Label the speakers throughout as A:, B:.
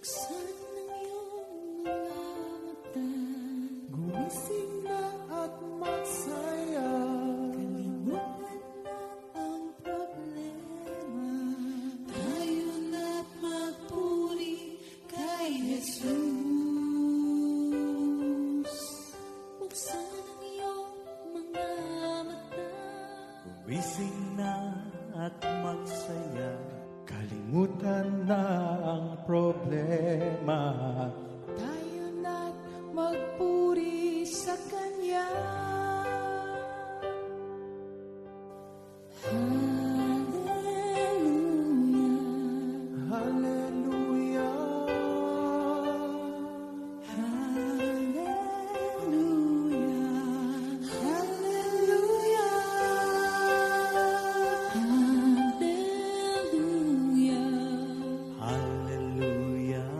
A: Buksan ang iyong mga mata, gumising na at magsaya. Kalimutan na ang problema, tayo na't magpuri kay Jesus. Buksan ang iyong mga mata,
B: Gumising na at magsaya.
C: Kalimutan na ang problema.
A: tayo na't magpuri sa Kanya. Hallelujah,
C: Hallelujah.
A: hallelujah, hallelujah, hallelujah,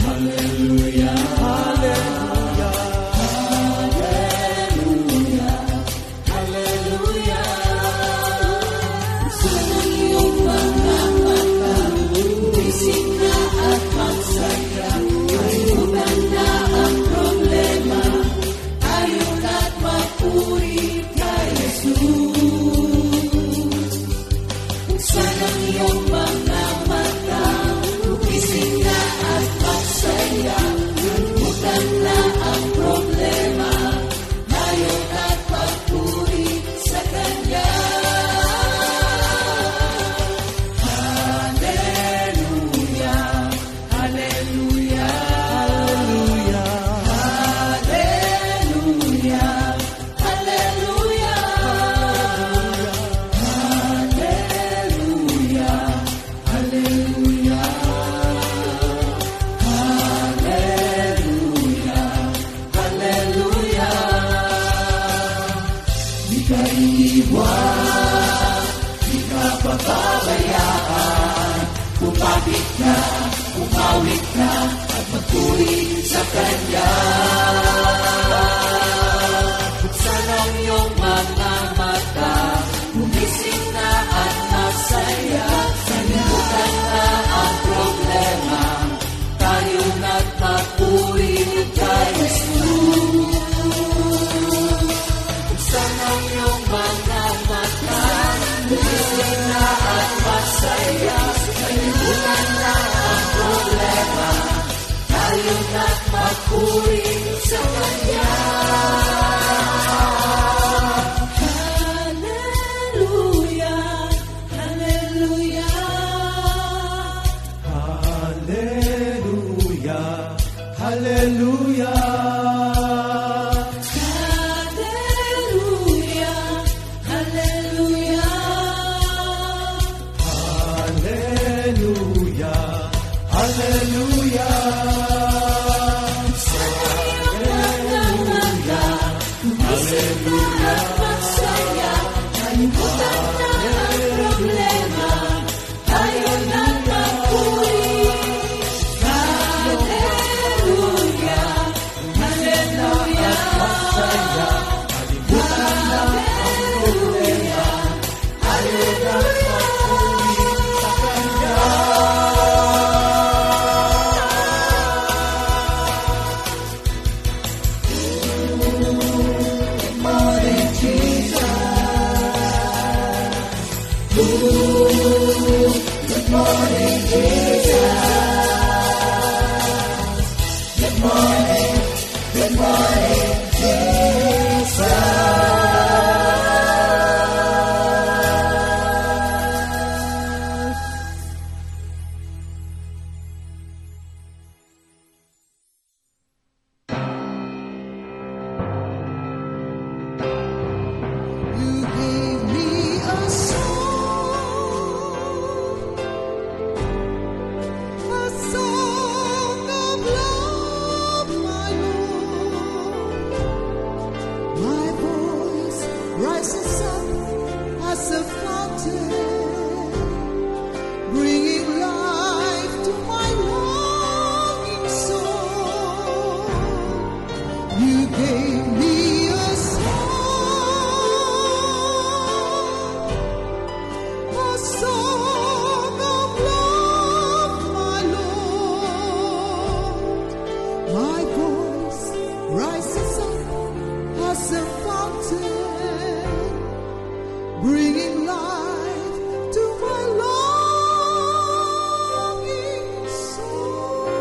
B: Hallelujah.
A: hallelujah.
C: Hallelujah.
A: Buksan ang iyong mga mata, gumising na at magsaya. Kalimutan na ang problema, tayo na't magpuri kay Jesus. Buksan ang iyong mga mata, gumising na at magsaya. Kalimutan na ang problema, tayo na't magpuri sa Kanya. Buksan ang iyong mga mata, gumising na at magsaya. Kalimutan na ang problema, tayo na't magpuri kay Jesus. Buksan ang iyong mga mata, gumising na at magsaya. Kalimutan na ang problema, tayo na't magpuri sa Kanya. Hallelujah, hallelujah,
C: Hallelujah. Hallelujah.
A: hallelujah, hallelujah.
C: Hallelujah. Hallelujah.
A: Hallelujah.
C: masaya. Kalimutan na ang problema. Halina magpuri sa Kanya.
A: You gave me a song of love, my Lord. My voice rises up as a fountain, bringing life to my longing soul. You gave me a song of love, my Lord. My voice rises up as a fountain, bringing life to my longing soul.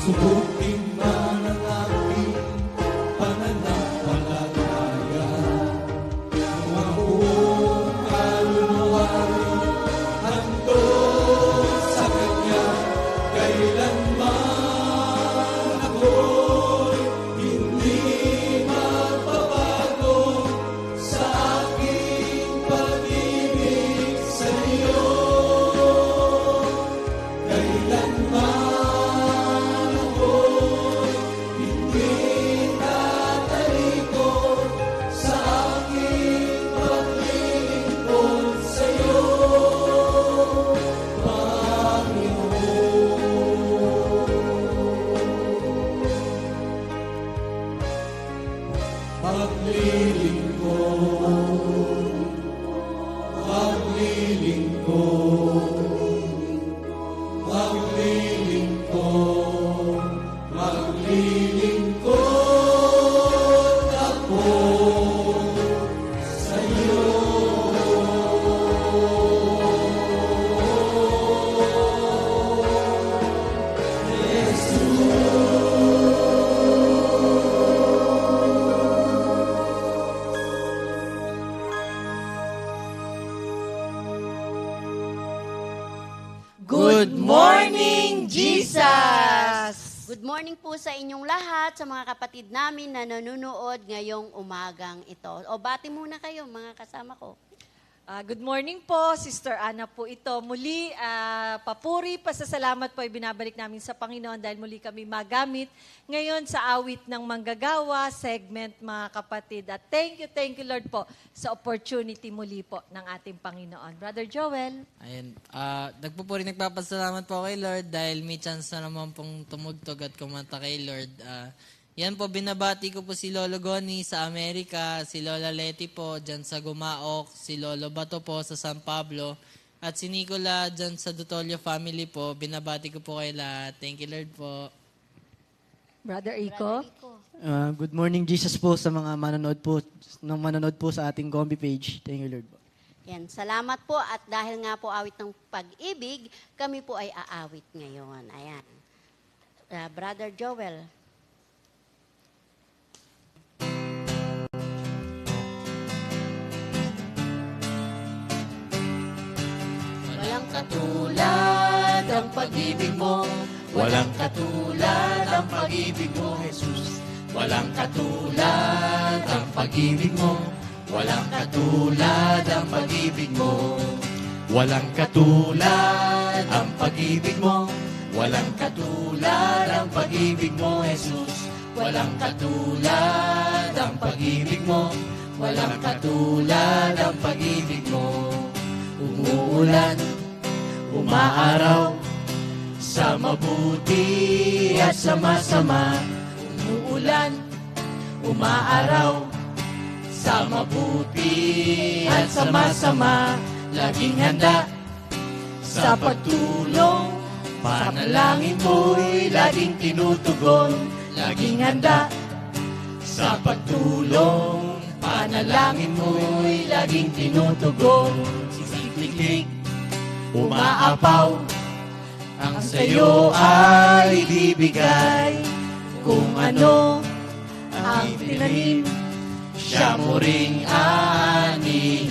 C: Subukin man ang aking pananampalataya. Kung ang buong kaluluwa'y handog sa Kanya, kailanman ako'y hindi magbabago sa aking pag-ibig sa iyo. Kailanman
D: Good morning po sa inyong lahat, sa mga kapatid namin na nanonood ngayong umagang ito. O bati muna kayo mga kasama ko.
E: Good morning po, Sister Ana po ito. Muli, papuri, pasasalamat po ay binabalik namin sa Panginoon dahil muli kami magamit ngayon sa awit ng manggagawa, segment mga kapatid. At thank you Lord po sa opportunity muli po ng ating Panginoon. Brother Joel.
F: Ayun, nagpupuri, nagpapasalamat po kay Lord dahil may chance na naman pong tumugtog at kumanta kay Lord. Yan po, binabati ko po si Lolo Goni sa Amerika, si Lola Leti po dyan sa Gumaok, si Lolo Bato po sa San Pablo, at si Nicola dyan sa Dutolio family po. Binabati ko po kay lahat. Thank you Lord po.
E: Brother Iko.
G: Good morning, Jesus po sa mga manonood po sa ating Gombi page. Thank you, Lord po.
D: Yan, salamat po at dahil nga po awit ng pag-ibig, kami po ay aawit ngayon. Ayan. Brother Joel.
C: Walang katulad ang pag-ibig mo, walang katulad ang pag-ibig mo, Jesus. Walang katulad ang pag-ibig mo, walang katulad ang pag-ibig mo. Walang katulad ang pag-ibig mo, walang katulad ang pag-ibig mo, Jesus. Walang katulad ang pag-ibig mo, walang katulad ang pag-ibig mo. Umuulan, umaaraw, sa mabuti at sa masama. Umuulan, umaaraw, sa mabuti at sa masama. Laging handa sa pagtulong, panalangin mo'y laging tinutugon. Laging handa sa pagtulong, panalangin mo'y laging tinutugon. Sisiklik, umaapaw, ang sa'yo ay ibibigay. Kung ano ang tinanim, siya mo ring aanihin.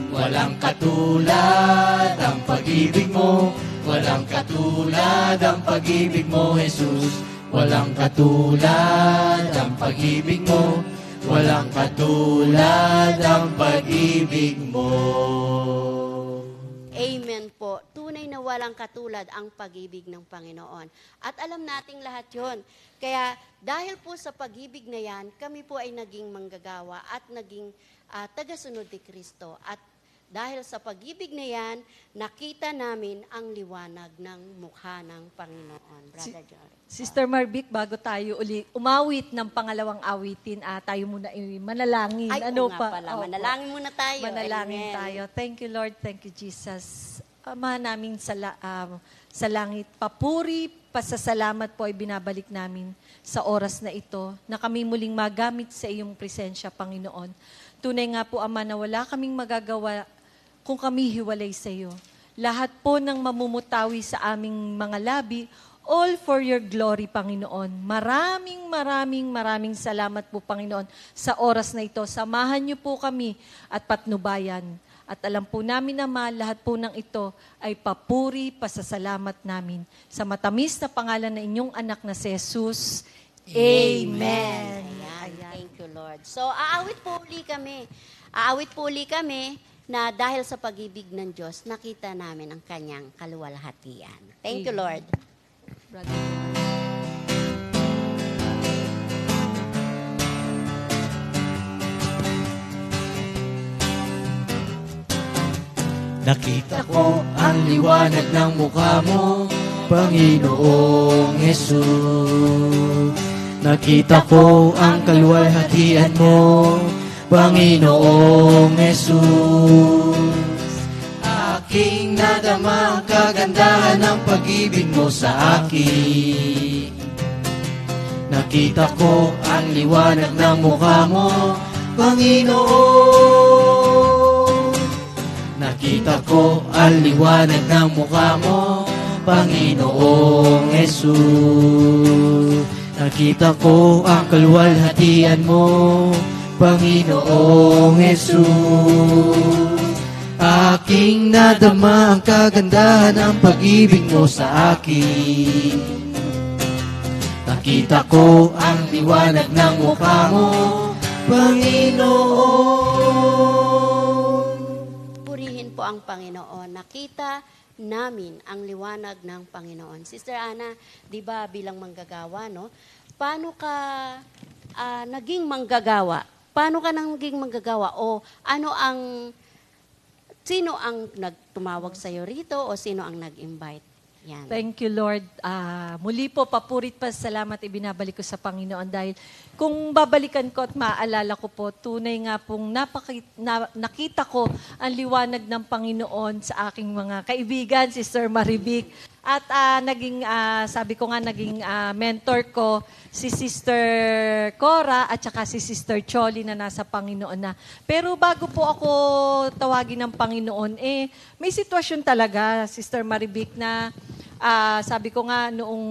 C: Walang katulad ang pag-ibig mo, walang katulad ang pag-ibig mo, Jesus. Walang katulad ang pag-ibig mo, walang katulad ang pag-ibig mo.
D: Amen po. Tunay na walang katulad ang pag-ibig ng Panginoon. At alam nating lahat yon. Kaya dahil po sa pag-ibig na yan, kami po ay naging manggagawa at naging tagasunod ni Kristo. At dahil sa pag-ibig na yan, nakita namin ang liwanag ng mukha ng Panginoon. Brother Jory.
E: Sister Marvic, bago tayo uli umawit ng pangalawang awitin, tayo muna manalangin.
D: Ay,
E: Ano
D: oo nga
E: pa?
D: pala.
E: Opo.
D: Manalangin muna tayo.
E: Manalangin
D: Amen.
E: tayo. Thank you, Lord. Thank you, Jesus. Ama namin sa langit, papuri, pasasalamat po ay binabalik namin sa oras na ito na kami muling magamit sa iyong presensya, Panginoon. Tunay nga po, Ama, na wala kaming magagawa kung kami hiwalay sa iyo. Lahat po ng mamumutawi sa aming mga labi, all for your glory, Panginoon. Maraming salamat po, Panginoon, sa oras na ito. Samahan niyo po kami at patnubayan. At alam po namin, Ama, lahat po ng ito ay papuri, pasasalamat namin. Sa matamis na pangalan na inyong anak na si Jesus. Amen.
D: Ayan. Thank you, Lord. So, aawit po uli kami na dahil sa pag-ibig ng Diyos, nakita namin ang kanyang kaluwalhatian. Thank you, Lord.
E: Brother.
C: Nakita ko ang liwanag ng mukha mo, Panginoong Jesus. Nakita ko ang kaluwalhatian mo, Panginoong Jesus. Aking nadama ang kagandahan ng pag-ibig mo sa akin. Nakita ko ang liwanag ng mukha mo, Panginoon. Nakita ko ang liwanag ng mukha mo, Panginoong Jesus. Nakita ko ang kaluwalhatian mo, Panginoong Jesus. Aking nadama ang kagandahan ng pag-ibig mo sa akin. Nakita ko ang liwanag ng mukha mo, Panginoon.
D: Purihin po ang Panginoon. Nakita namin ang liwanag ng Panginoon. Sister Ana, di ba bilang manggagawa, no? Paano ka naging manggagawa? Paano ka naging manggagawa? O sino ang nagtumawag sa'yo rito o sino ang nag-invite? Yan.
E: Thank you, Lord. Muli po, papurit pa salamat ibinabalik ko sa Panginoon dahil kung babalikan ko at maaalala ko po, tunay nga pong nakita ko ang liwanag ng Panginoon sa aking mga kaibigan, Sister Marivic. At sabi ko nga, naging mentor ko si Sister Cora at saka si Sister Choli na nasa Panginoon na. Pero bago po ako tawagin ng Panginoon, may sitwasyon talaga, Sister Marivic, na sabi ko nga noong,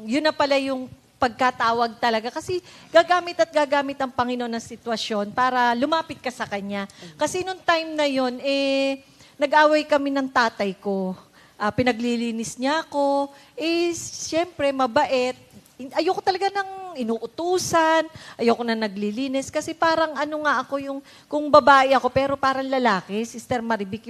E: yun na pala yung pagkatawag talaga. Kasi gagamit ang Panginoon ng sitwasyon para lumapit ka sa Kanya. Kasi nung time na yun, nag-away kami ng tatay ko. Pinaglilinis niya ako. Siyempre, mabait. Ayoko talaga ng inuutusan. Ayoko na naglilinis. Kasi parang kung babae ako, pero parang lalaki, Sister Marivic,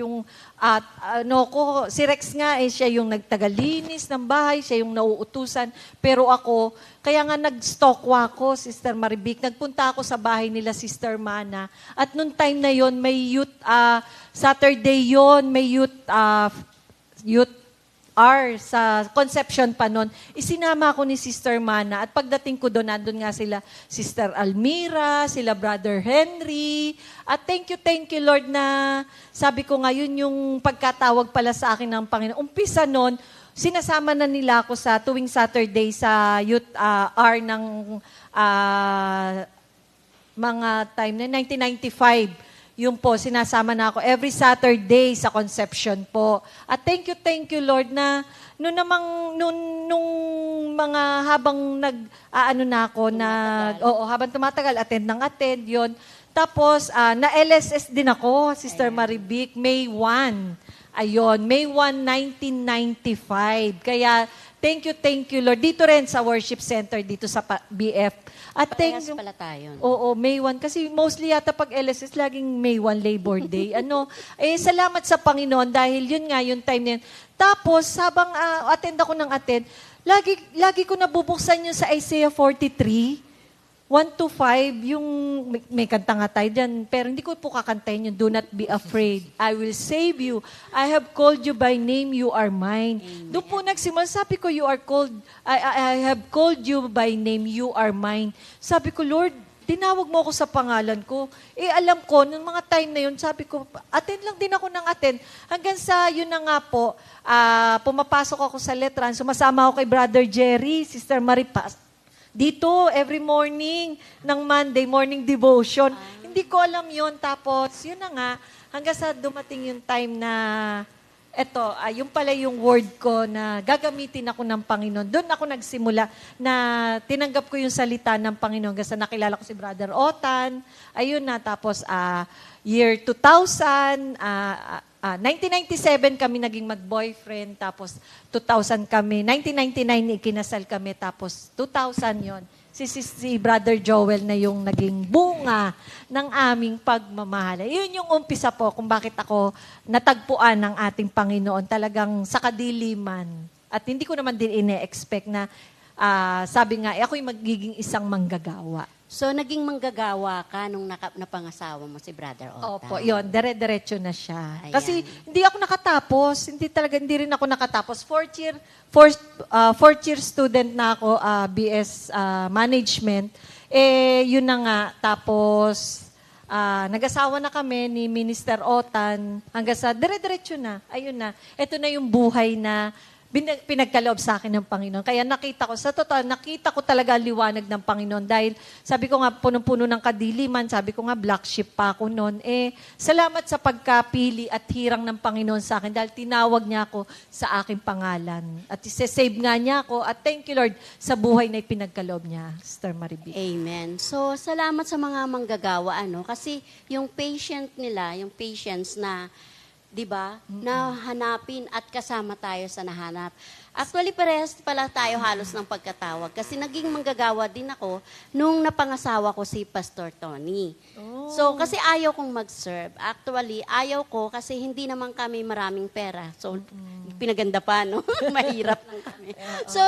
E: si Rex nga, siya yung nagtagalinis ng bahay, siya yung nauutusan. Pero ako, kaya nga nag-stalk ako, Sister Marivic. Nagpunta ako sa bahay nila, Sister Mana. At nung time na yon may youth, Saturday yon may youth hour sa Conception pa noon, isinama ako ni Sister Mana at pagdating ko doon, nandun nga sila Sister Almira, sila Brother Henry, at thank you Lord na sabi ko nga yun yung pagkatawag pala sa akin ng Panginoon. Umpisa noon, sinasama na nila ako sa tuwing Saturday sa youth hour ng mga time na 1995. Yun po, sinasama na ako every Saturday sa Conception po. At thank you Lord na nung mga habang habang tumatagal, attend yun. Tapos, na-LSS din ako, Sister Marivic, May 1. Ayun, May 1, 1995. Kaya, thank you Lord. Dito rin sa worship center, dito sa BF. At
D: Parehas pala tayo.
E: Oo, May 1. Kasi mostly yata pag LSS, laging May 1 Labor Day. Salamat sa Panginoon dahil yun nga, yung time na yun. Tapos, habang attend ako ng attend, lagi ko nabubuksan yun sa Isaiah 43. 1-5, yung may kanta nga tayo dyan, pero hindi ko po kakantayin yun, do not be afraid. I will save you. I have called you by name, you are mine. Doon po nagsimula, sabi ko, you are called, I have called you by name, you are mine. Sabi ko, Lord, tinawag mo ako sa pangalan ko. Alam ko, nung mga time na yun, sabi ko, attend lang din ako ng attend. Hanggang sa, yun na nga po, pumapasok ako sa Letran, sumasama ako kay Brother Jerry, Sister Maripas. Dito, every morning ng Monday, morning devotion. Hindi ko alam yun. Tapos, yun na nga, hanggang sa dumating yung time na, yung pala yung word ko na gagamitin ako ng Panginoon. Doon ako nagsimula na tinanggap ko yung salita ng Panginoon. Hanggang sa nakilala ko si Brother Otan. Ayun na, tapos year 2000, 1997 kami naging mag-boyfriend, tapos 2000 kami, 1999 ikinasal kami, tapos 2000 yon si Brother Joel na yung naging bunga ng aming pagmamahal. Yun yung umpisa po kung bakit ako natagpuan ng ating Panginoon talagang sa kadiliman. At hindi ko naman din ine-expect na sabi nga, ako'y magiging isang manggagawa.
D: So, naging manggagawa ka nung napangasawa mo si Brother Otan?
E: Opo, yun. Dire-diretso na siya.
D: Ayan.
E: Kasi hindi ako nakatapos. Hindi rin ako nakatapos. Fourth year student na ako, BS Management. Yun na nga. Tapos, nag-asawa na kami ni Minister Otan. Hanggang sa dire-diretso na. Ayun na. Ito na yung buhay na pinagkaloob sa akin ng Panginoon. Kaya nakita ko talaga liwanag ng Panginoon. Dahil sabi ko nga, punong-puno ng kadiliman, sabi ko nga, black sheep pa ako noon. Salamat sa pagkapili at hirang ng Panginoon sa akin dahil tinawag niya ako sa aking pangalan. At isesave nga niya ako. At thank you, Lord, sa buhay na ipinagkaloob niya, Sister Marivic.
D: Amen. So, salamat sa mga manggagawa, kasi yung patience na 'di ba? Na hanapin at kasama tayo sa nahanap. Actually, parehas pala tayo halos ng pagkatawag kasi naging manggagawa din ako nung napangasawa ko si Pastor Tony. So, kasi ayaw kong mag-serve. Actually, ayaw ko kasi hindi naman kami maraming pera. So, pinaganda pa, no? Mahirap lang kami. So,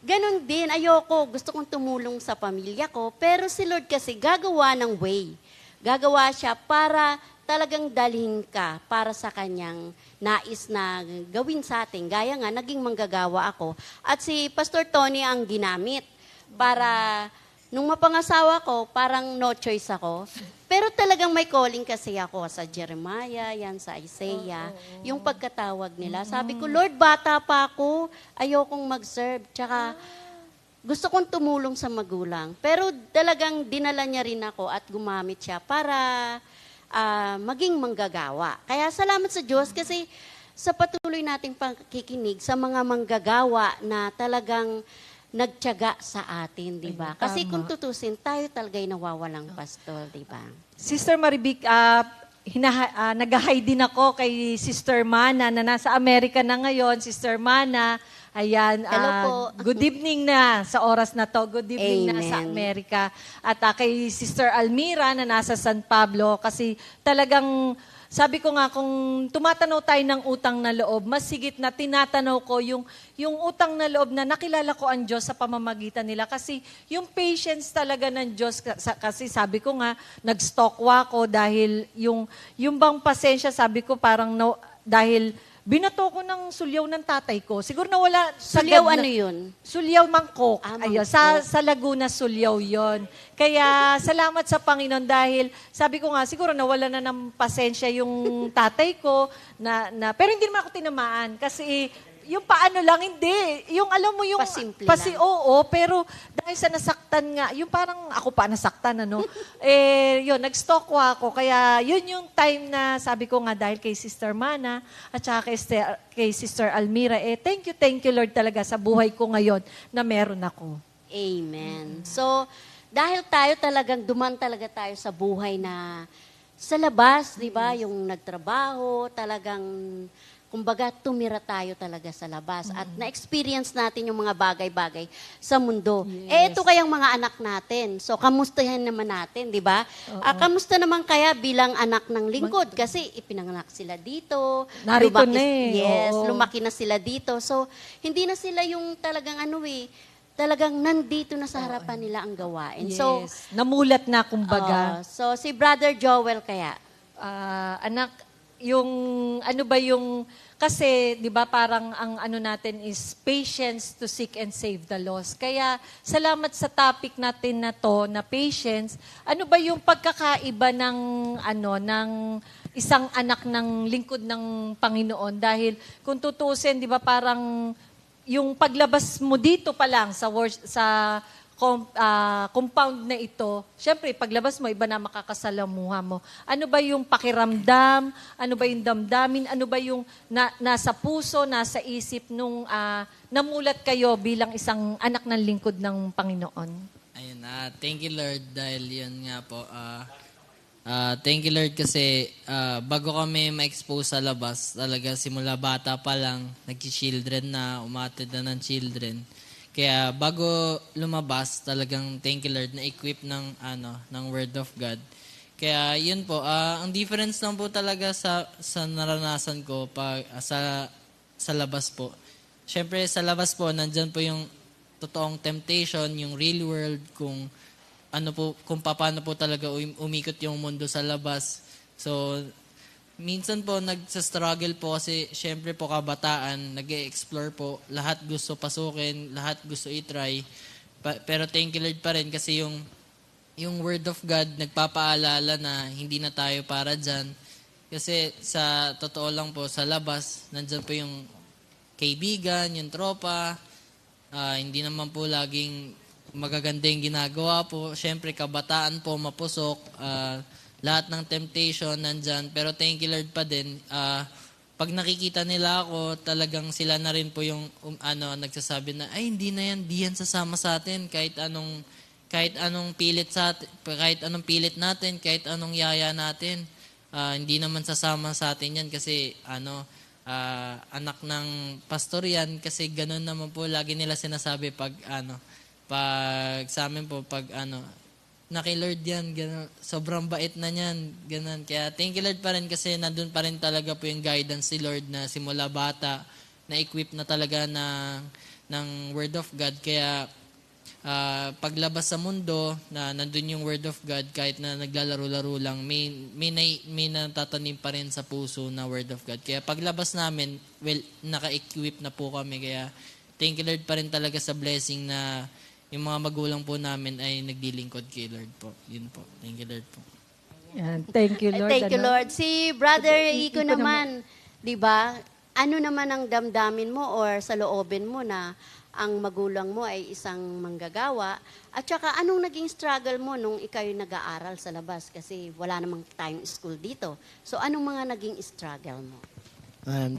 D: ganun din, ayoko. Gusto kong tumulong sa pamilya ko. Pero si Lord kasi gagawa ng way. Gagawa siya para talagang dalhin ka para sa kanyang nais na gawin sa atin. Gaya nga, naging manggagawa ako. At si Pastor Tony ang ginamit para, nung mapangasawa ko, parang no choice ako. Pero talagang may calling kasi ako sa Jeremiah, yan sa Isaiah, yung pagkatawag nila. Sabi ko, Lord, bata pa ako, ayokong mag-serve. Tsaka, gusto kong tumulong sa magulang. Pero talagang dinala niya rin ako at gumamit siya para maging manggagawa. Kaya salamat sa Diyos kasi sa patuloy nating pagkikinig sa mga manggagawa na talagang nagtiyaga sa atin, di ba? Kasi kung tutusin, tayo talaga'y nawawalang pastol, di ba?
E: Sister Marivic, nag-hi din ako kay Sister Mana na nasa Amerika na ngayon. Sister Mana, ayan.
D: Hello po.
E: Good evening na sa oras na to. Good evening na sa
D: Amen.
E: Amerika. At kay Sister Almira na nasa San Pablo kasi talagang sabi ko nga, kung tumatanaw tayo ng utang na loob, mas sigit na tinatanaw ko yung utang na loob na nakilala ko ang Diyos sa pamamagitan nila. Kasi yung patience talaga ng Diyos, kasi sabi ko nga, nag-stalkwa ko dahil yung bang pasensya, sabi ko parang dahil binato ko ng sulyaw ng tatay ko. Siguro nawala.
D: Sulyaw ano yun?
E: Sulyaw mangkok.
D: Mangkok.
E: Ayun, sa Laguna, sulyaw yon. Kaya salamat sa Panginoon dahil sabi ko nga, siguro nawala na ng pasensya yung tatay ko. Pero hindi naman ako tinamaan kasi yung paano lang, hindi. Yung alam mo yung...
D: Pasimple lang.
E: Oo, pero dahil sa nasaktan nga, yung parang ako pa nasaktan, ano? Yun, nag-stalk ako. Kaya yun yung time na sabi ko nga dahil kay Sister Mana at saka kay Sister Almira, thank you Lord talaga sa buhay ko ngayon na meron ako.
D: Amen. So, dahil tayo talagang duman talaga tayo sa buhay na sa labas, di ba? Yung nagtrabaho, talagang kumbaga, tumira tayo talaga sa labas at na-experience natin yung mga bagay-bagay sa mundo.
E: Yes.
D: Ito kayang mga anak natin. So, kamustahin naman natin, di ba? Kamusta naman kaya bilang anak ng lingkod? Kasi ipinanganak sila dito.
E: Narito
D: lumaki,
E: na eh.
D: Yes,
E: Oo.
D: lumaki na sila dito. So, hindi na sila yung talagang talagang nandito na sa harapan nila ang gawain.
E: Yes.
D: So,
E: namulat na kumbaga.
D: so, si Brother Joel kaya,
E: Anak, yung ano ba yung kasi 'di ba parang ang ano natin is patience to seek and save the lost. Kaya salamat sa topic natin na to na patience. Ano ba yung pagkakaiba ng ng isang anak ng lingkod ng Panginoon dahil kung tutusin 'di ba parang yung paglabas mo dito pa lang sa compound na ito, syempre, paglabas mo, iba na makakasalamuha mo. Ano ba yung pakiramdam? Ano ba yung damdamin? Ano ba yung nasa puso, nasa isip nung namulat kayo bilang isang anak ng lingkod ng Panginoon?
F: Ayun, thank you Lord dahil yun nga po. Thank you Lord kasi bago kami ma-expose sa labas, talaga simula bata pa lang, nag-children na, umatid na ng children. Kaya bago lumabas, talagang thank you Lord na equip ng Word of God. Kaya yun po, ang difference lang po talaga sa naranasan ko sa labas po. Siyempre sa labas po, nandyan po yung totoong temptation, yung real world, kung paano po talaga umikot yung mundo sa labas. So, minsan po nagsa-struggle po kasi syempre po kabataan, nag-e-explore po, lahat gusto pasukin, lahat gusto i-try. Pero thank you Lord pa rin kasi yung Word of God nagpapaalala na hindi na tayo para dyan. Kasi sa totoo lang po, sa labas, nandyan po yung kaibigan, yung tropa, hindi naman po laging magaganda yung ginagawa po. Syempre kabataan po, mapusok, lahat ng temptation nandyan. Pero thank you Lord pa din. Pag nakikita nila ako, talagang sila na rin po yung nagsasabi na, ay hindi na yan, di yan sasama sa atin. Kahit anong pilit natin, kahit anong yaya natin. hindi naman sasama sa atin yan kasi anak ng pastor yan kasi ganun naman po lagi nila sinasabi pag sa amin po pag na kay Lord yan, ganun, sobrang bait na niyan, ganun. Kaya thank you Lord pa rin kasi nandun pa rin talaga po yung guidance si Lord na simula bata, na-equip na talaga ng Word of God. Kaya paglabas sa mundo, na nandun yung Word of God, kahit na naglalaro-laro lang, may natatanim pa rin sa puso na Word of God. Kaya paglabas namin, naka-equip na po kami. Kaya thank you Lord pa rin talaga sa blessing na yung mga magulang po namin ay nagdilingkod kay Lord po. Yun po. Thank you, Lord po.
E: Yan. Thank you, Lord.
D: Thank you,
E: Ano?
D: Lord. Si Brother Iko
E: Iko
D: naman, di ba? Ano naman ang damdamin mo or sa loobin mo na ang magulang mo ay isang manggagawa? At saka, anong naging struggle mo nung ikaw yung nag-aaral sa labas? Kasi wala namang time school dito. So, anong mga naging struggle mo?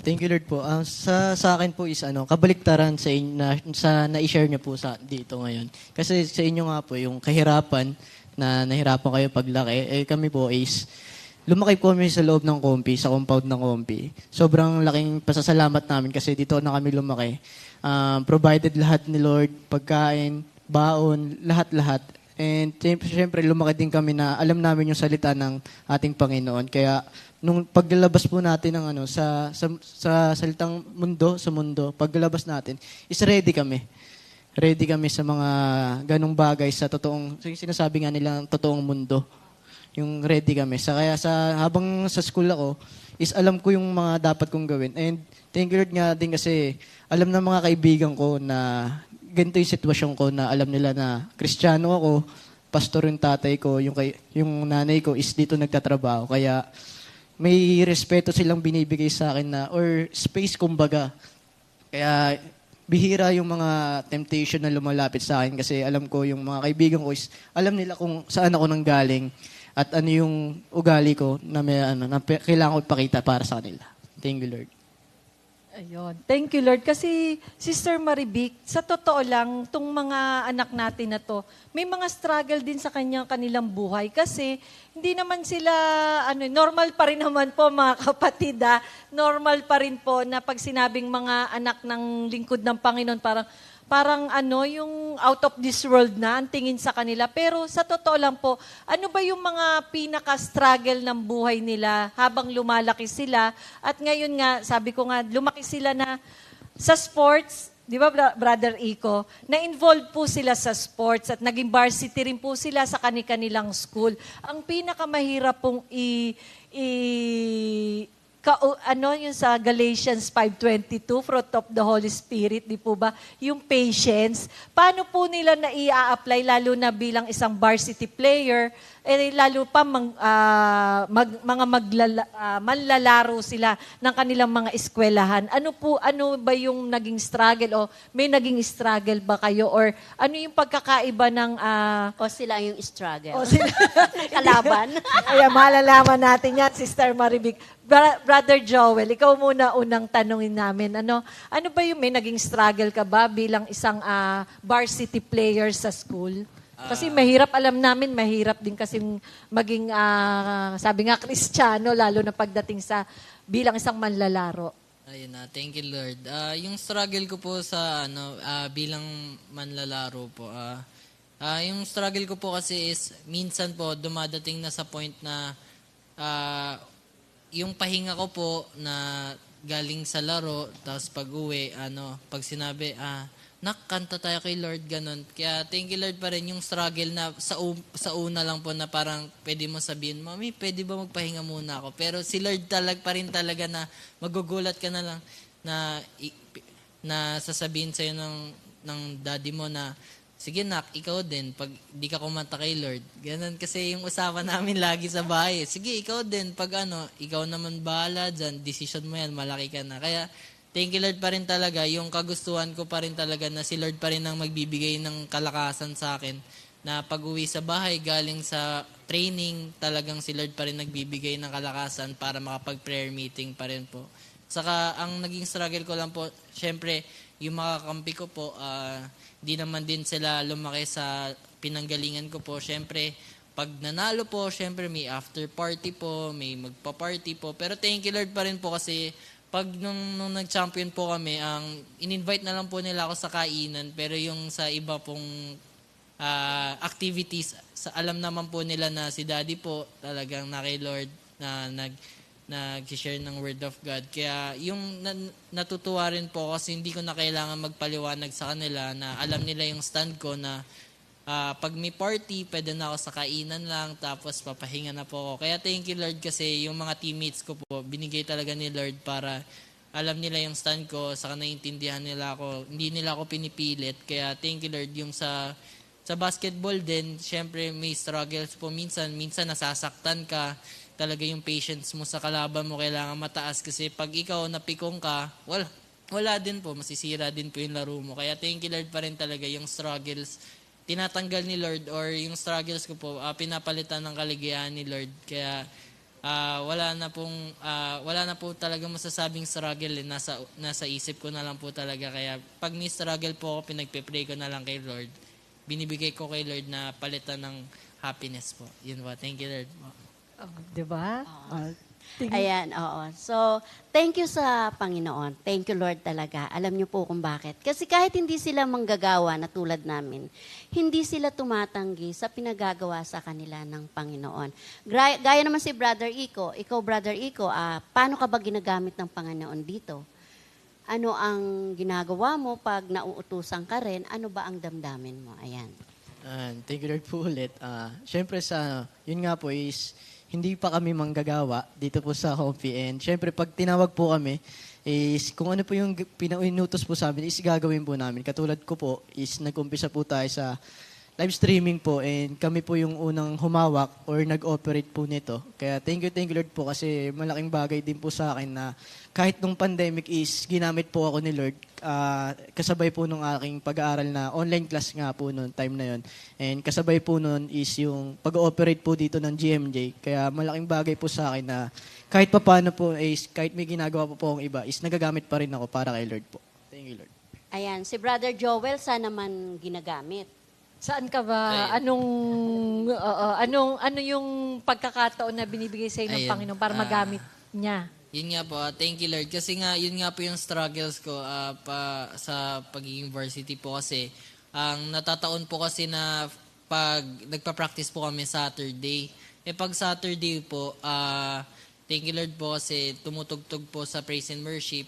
G: Thank you Lord po. Sa akin po is kabaliktaran sa inyo sa na-share niyo po sa dito ngayon. Kasi sa inyo nga po yung kahirapan na nahirapan kayo paglaki, kami po is lumaki po kami sa loob ng Compi, sa compound ng Compi. Sobrang laking pasasalamat namin kasi dito na kami lumaki. Provided lahat ni Lord, pagkain, baon, lahat-lahat. And siyempre lumaki din kami na alam namin yung salita ng ating Panginoon. Kaya nung paglalabas po natin ng sa salitang mundo, paglalabas natin, is ready kami. Ready kami sa mga ganong bagay sa totoong, sinasabi nga nilang totoong mundo. Yung ready kami. Kaya habang sa school ako, is alam ko yung mga dapat kong gawin. And thank you Lord nga din kasi alam ng mga kaibigan ko na ganito yung sitwasyon ko na alam nila na Kristiyano ako, pastor yung tatay ko, yung nanay ko is dito nagtatrabaho. Kaya may respeto silang binibigay sa akin na, or space kumbaga. Kaya bihira yung mga temptation na lumalapit sa akin kasi alam ko yung mga kaibigan ko is alam nila kung saan ako nanggaling at ano yung ugali ko na may na kailangan ko ipakita para sa kanila. Thank you Lord.
E: Ayun. Thank you, Lord. Kasi, Sister Marivic, sa totoo lang, itong mga anak natin na to, may mga struggle din sa kanilang buhay. Kasi, hindi naman sila, normal pa rin naman po, mga kapatid, normal pa rin po na pag sinabing mga anak ng lingkod ng Panginoon, parang yung out of this world na ang tingin sa kanila. Pero sa totoo lang po, ano ba yung mga pinaka-struggle ng buhay nila habang lumalaki sila? At ngayon nga, sabi ko nga, lumaki sila na sa sports, di ba Brother Iko, na-involved po sila sa sports at naging varsity rin po sila sa kanilang school. Ang pinakamahirap pong yung sa Galatians 5:22, fruit of the Holy Spirit, di po ba? Yung patience. Paano po nila na i-apply lalo na bilang isang varsity player, lalo pa manlalaro sila ng kanilang mga eskwelahan. Ano ba yung naging struggle o may naging struggle ba kayo or ano yung pagkakaiba ng
D: O sila yung struggle?
E: o sila
D: Kalaban?
E: Kaya malalaman natin yan, Sister Marivic. Brother Joel, ikaw muna unang tanungin namin. Ano ba yung may naging struggle ka ba bilang isang varsity player sa school? Kasi mahirap, alam namin, mahirap din kasi maging, sabi nga, Kristiyano, lalo na pagdating sa bilang isang manlalaro.
F: Ayun na, thank you Lord. Yung struggle ko po sa bilang manlalaro po, yung struggle ko po kasi is minsan po dumadating na sa point na yung pahinga ko po na galing sa laro, tapos pag-uwi, pag sinabi, nakanta tayo kay Lord, ganun. Kaya thank you Lord pa rin yung struggle na sa una lang po na parang pwede mo sabihin, Mami, pwede ba magpahinga muna ako? Pero si Lord pa rin talaga na magugulat ka na lang na sasabihin sa'yo ng daddy mo na, sige nak, ikaw din, pag di ka kumanta kay Lord. Ganun kasi yung usapan namin lagi sa bahay. Sige, ikaw din, pag ikaw naman bahala dyan, decision mo yan, malaki ka na. Kaya, thank you Lord pa rin talaga, yung kagustuhan ko pa rin talaga na si Lord pa rin ang magbibigay ng kalakasan sa akin. Na pag-uwi sa bahay, galing sa training, talagang si Lord pa rin nagbibigay ng kalakasan para makapag-prayer meeting pa rin po. Saka, ang naging struggle ko lang po, syempre, yung mga kampi ko po, di naman din sila lumaki sa pinanggalingan ko po. Siyempre, pag nanalo po, syempre may after party po, may magpa-party po. Pero thank you Lord pa rin po kasi pag nung nag-champion po kami, in-invite na lang po nila ako sa kainan. Pero yung sa iba pong activities, alam naman po nila na si Daddy po talagang na kay Lord na nag-share ng Word of God. Kaya yung natutuwa rin po kasi hindi ko na kailangan magpaliwanag sa kanila na alam nila yung stand ko na pag may party, pwede na ako sa kainan lang, tapos papahinga na po ako. Kaya thank you Lord kasi yung mga teammates ko po, binigay talaga ni Lord para alam nila yung stand ko, saka naiintindihan nila ako, hindi nila ako pinipilit. Kaya thank you Lord yung sa basketball din, syempre may struggles po minsan nasasaktan ka, talaga yung patience mo sa kalaban mo kailangan mataas kasi pag ikaw napikong ka, wala din po, masisira din po yung laro mo. Kaya thank you Lord pa rin talaga yung struggles tinatanggal ni Lord or yung struggles ko po, pinapalitan ng kaligayahan ni Lord. Kaya wala na po talaga masasabing struggle. Nasa isip ko na lang po talaga. Kaya pag may struggle po ako, pinagpe-pray ko na lang kay Lord. Binibigay ko kay Lord na palitan ng happiness po. Yun po. Thank you Lord.
E: Oh, diba?
D: Ayan, oo. So, thank you sa Panginoon. Thank you, Lord, talaga. Alam niyo po kung bakit. Kasi kahit hindi sila manggagawa na tulad namin, hindi sila tumatanggi sa pinagagawa sa kanila ng Panginoon. Gaya naman si Brother Iko. Ikaw, Brother Iko, paano ka ba ginagamit ng Panginoon dito? Ano ang ginagawa mo pag nauutusan ka rin? Ano ba ang damdamin mo? Ayan.
G: Thank you Lord po ulit. Syempre yun nga po is, hindi pa kami manggagawa dito po sa Hopi. And syempre, pag tinawag po kami, is kung ano po yung pinauinutos po sa amin, is gagawin po namin. Katulad ko po, is nag-umpisa po tayo sa live streaming po. And kami po yung unang humawak or nag-operate po nito. Kaya thank you Lord po kasi malaking bagay din po sa akin na kahit nung pandemic is ginamit po ako ni Lord. Kasabay po nung aking pag-aaral na online class nga po noon, time na yon. And kasabay po noon is yung pag-ooperate po dito ng GMJ. Kaya malaking bagay po sa akin na kahit pa paano po is kahit may ginagawa po akong iba is nagagamit pa rin ako para kay Lord po. Thank you Lord.
D: Ayan, si Brother Joel, saan naman ginagamit?
E: Saan ka ba? Ano yung pagkakataon na binibigay sa ng
F: Ayun.
E: Panginoon para magamit niya?
F: Yun nga po, thank you Lord. Kasi nga, yun nga po yung struggles ko sa pagiging varsity po kasi ang natataon po kasi na pag nagpa-practice po kami Saturday. Pag Saturday po, thank you Lord po kasi tumutugtog po sa Praise and Worship,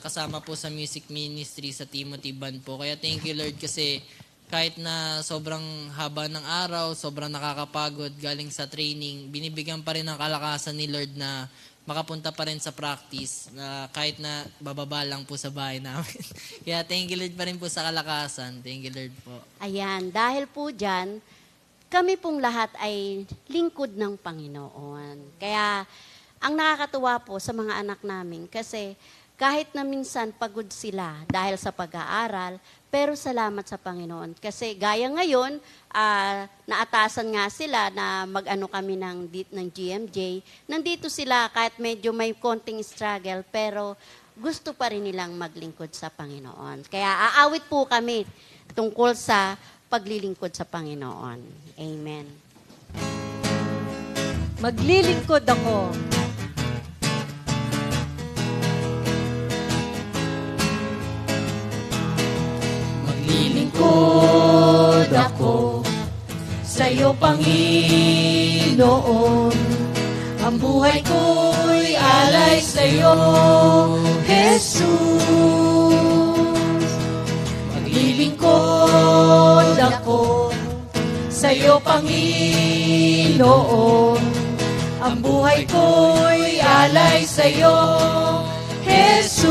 F: kasama po sa music ministry sa Timothy Band po. Kaya thank you Lord kasi kahit na sobrang haba ng araw, sobrang nakakapagod galing sa training, binibigyan pa rin ng kalakasan ni Lord na makapunta pa rin sa practice na kahit na bababa lang po sa bahay namin. Kaya thank you Lord pa rin po sa kalakasan. Thank you Lord po.
D: Ayan, dahil po dyan, kami pong lahat ay lingkod ng Panginoon. Kaya, ang nakakatuwa po sa mga anak namin, kasi kahit na minsan pagod sila dahil sa pag-aaral, pero salamat sa Panginoon. Kasi gaya ngayon, naatasan nga sila na mag-ano kami ng GMJ. Nandito sila kahit medyo may konting struggle, pero gusto pa rin nilang maglingkod sa Panginoon. Kaya aawit po kami tungkol sa paglilingkod sa Panginoon. Amen.
E: Maglilingkod ako. Maglilingkod ako sa'yo, Panginoon. Ang buhay ko'y alay sa'yo, Jesus. Maglilingkod ako sa'yo, Panginoon. Ang buhay ko'y alay sa'yo, Jesus.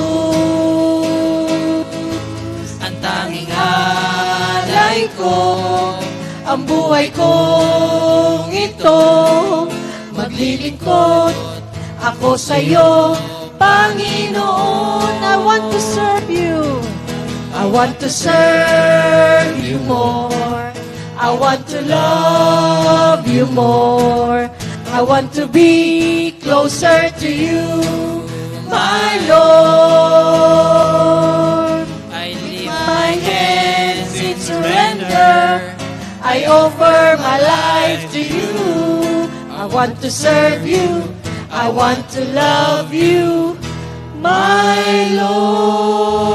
E: Ang tanging alay ko, ang buhay kong ito. Maglilingkod ako sa'yo, Panginoon. I want to serve you. I want to serve you more. I want to love you more. I want to be closer to you, my Lord.
F: I lift
E: My hands in surrender. I offer my life to you. I want to serve you. I want to love you, my Lord.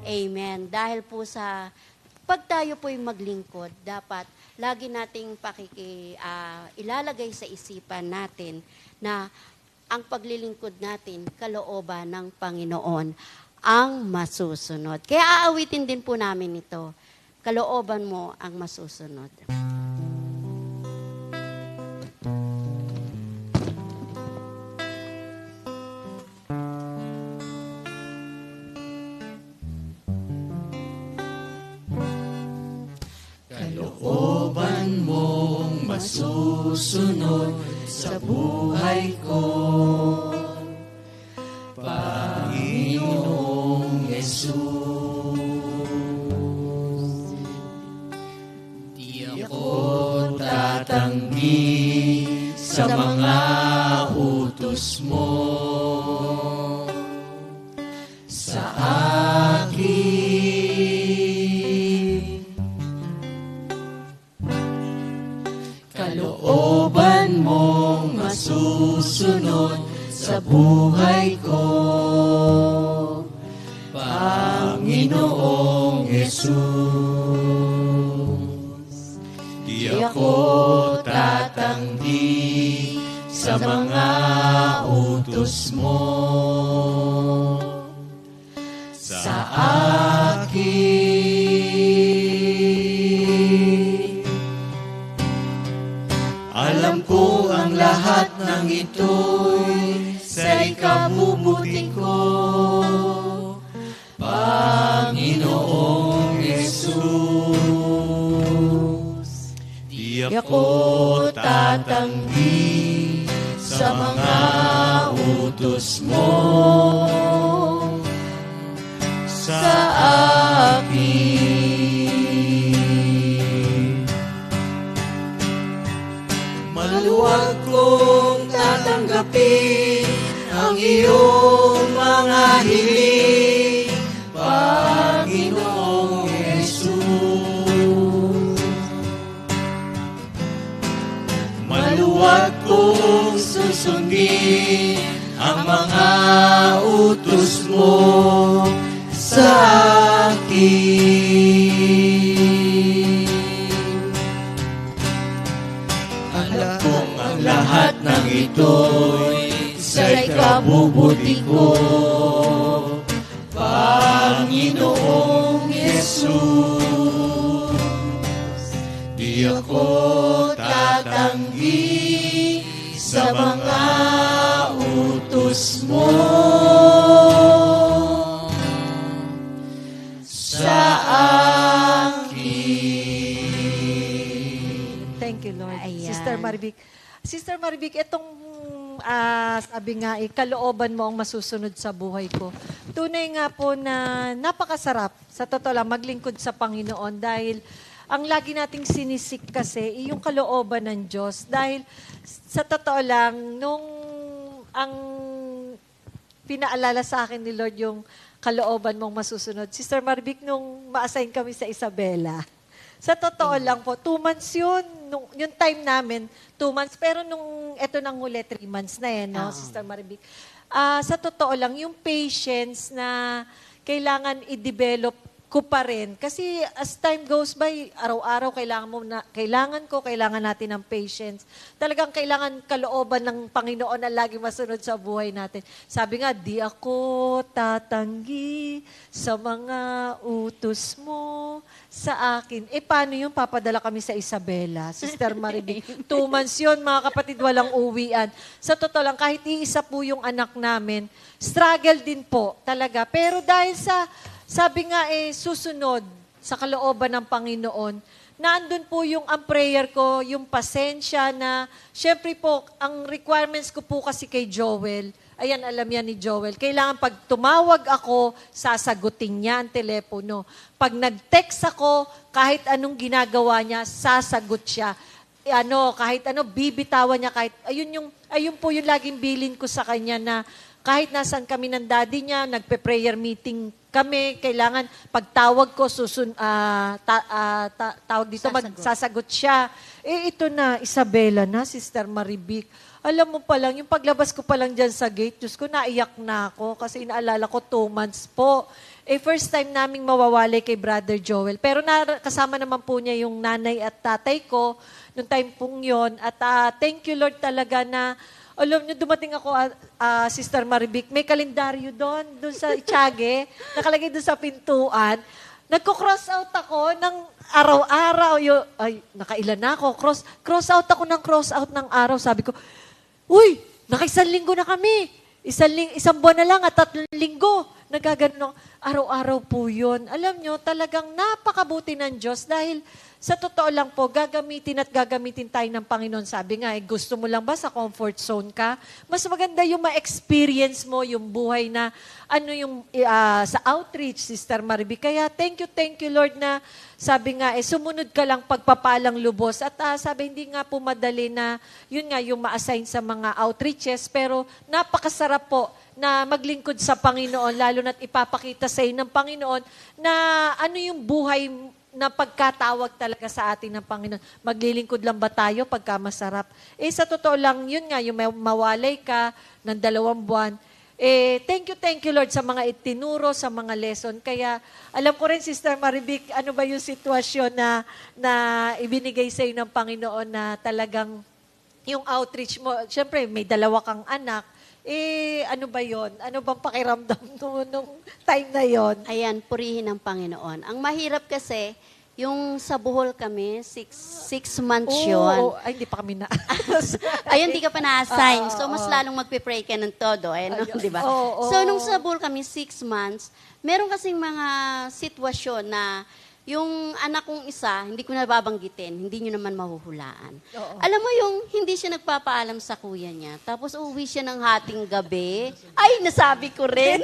D: Amen. Dahil po sa pag tayo po'y maglingkod, dapat lagi nating ilalagay sa isipan natin na ang paglilingkod natin, kalooban ng Panginoon ang masusunod. Kaya aawitin din po namin ito. Kalooban mo ang masusunod.
C: Kalooban mong masusunod sa buhay ko, Panginoong Yesus. Di ako tatanggi sa mga utos mo sa akin. Kalooban mong masusunod sa buhay ko, Panginoong Yesus. Di ako tatanggi sa mga utos mo sa akin. Alam ko ang lahat ng ito'y sa ikabubuti ko, Panginoong Yesus. Di ako tatanggi sa mga utos mo sa akin. Maluwag kong tatanggapin ang iyong mga hiling, Panginoong Yesus. Maluwag kong susundin ang mga utos mo sa akin. Alam kong ang lahat ng ito'y sa ikabubuti ko, Panginoong Yesus. Di ako tatanggi sa mga utos mo sa akin.
E: Thank you, Lord.
D: Ayan.
E: Sister Marvic, itong sabi nga, kalooban mo ang masusunod sa buhay ko. Tunay nga po na napakasarap, sa totoo lang, maglingkod sa Panginoon dahil ang lagi nating sinisik kasi yung kalooban ng Diyos. Dahil sa totoo lang, nung ang pinaalala sa akin ni Lord yung kalooban mong masusunod, Sister Marvic, nung ma-assign kami sa Isabela, sa totoo lang po, 2 months yun. Yung time namin, 2 months. Pero nung eto nang huli, 3 months na no, Sister Marvic. Sa totoo lang, yung patience na kailangan i-develop ko pa rin. Kasi as time goes by, araw-araw kailangan natin ng patience. Talagang kailangan kalooban ng Panginoon na lagi masunod sa buhay natin. Sabi nga, di ako tatanggi sa mga utos mo sa akin. Paano yung papadala kami sa Isabela? Sister Maribel, 2 months yun, mga kapatid, walang uwian. Sa totoo lang, kahit iisa po yung anak namin, struggle din po talaga. Pero dahil sabi nga susunod sa kalooban ng Panginoon, nandun po ang prayer ko, yung pasensya na, syempre po, ang requirements ko po kasi kay Joel, ayan, alam yan ni Joel, kailangan pag tumawag ako, sasagutin niya ang telepono. Pag nag-text ako, kahit anong ginagawa niya, sasagot siya. Kahit bibitawan niya, ayun po yung laging bilin ko sa kanya na kahit nasan kami ng daddy niya, nagpe-prayer meeting kami, kailangan pagtawag ko, tawag dito, magsasagot siya. Ito na, Isabela na, Sister Maribic. Alam mo pa lang, yung paglabas ko pa lang dyan sa gate, Diyos ko, naiyak na ako kasi inaalala ko 2 months po. First time naming mawawalay kay Brother Joel. Pero kasama naman po niya yung nanay at tatay ko nung time pong yun. At thank you Lord talaga na, alam niyo, dumating ako, Sister Maribic, may kalendaryo doon sa Itiage, nakalagay doon sa pintuan. Nagko-cross out ako ng araw-araw. Nakailan na ako. Cross out ako ng cross out ng araw. Sabi ko, uy, naka-1 linggo na kami. 1 buwan na lang at 3 linggo. Nagaganon araw-araw po yun. Alam nyo, talagang napakabuti ng Diyos dahil sa totoo lang po, gagamitin tayo ng Panginoon. Sabi nga, gusto mo lang ba sa comfort zone ka? Mas maganda yung ma-experience mo yung buhay na sa outreach, Sister Maribic. Kaya thank you Lord na sabi nga, sumunod ka lang pagpapalang lubos. At sabi, hindi nga po madali na, yun nga, yung ma-assign sa mga outreaches. Pero napakasarap po na maglingkod sa Panginoon, lalo na't ipapakita sa ng Panginoon na ano yung buhay na pagkatawag talaga sa atin ng Panginoon. Maglilingkod lang ba tayo pagka masarap? Sa totoo lang, yun nga, yung mawalay ka ng 2 buwan. Thank you Lord sa mga itinuro, sa mga lesson. Kaya alam ko rin, Sister Maribic, ano ba yung sitwasyon na ibinigay sa ng Panginoon na talagang yung outreach mo, syempre may 2 kang anak, ano ba yon? Ano bang pakiramdam nung time na yon?
D: Ayan, purihin ng Panginoon. Ang mahirap kasi, yung sa Bohol kami, 6 months yun.
E: Ay, hindi pa kami na.
D: Ayun, hindi ka pa na-assign. So, mas lalong magpipray ka ng todo. Di ba? So, nung sa Bohol kami, 6 months, meron kasing mga sitwasyon na yung anak kong isa, hindi ko na babanggitin, hindi nyo naman mahuhulaan. Alam mo yung hindi siya nagpapaalam sa kuya niya, tapos uwi siya ng hating gabi. Ay, nasabi ko rin.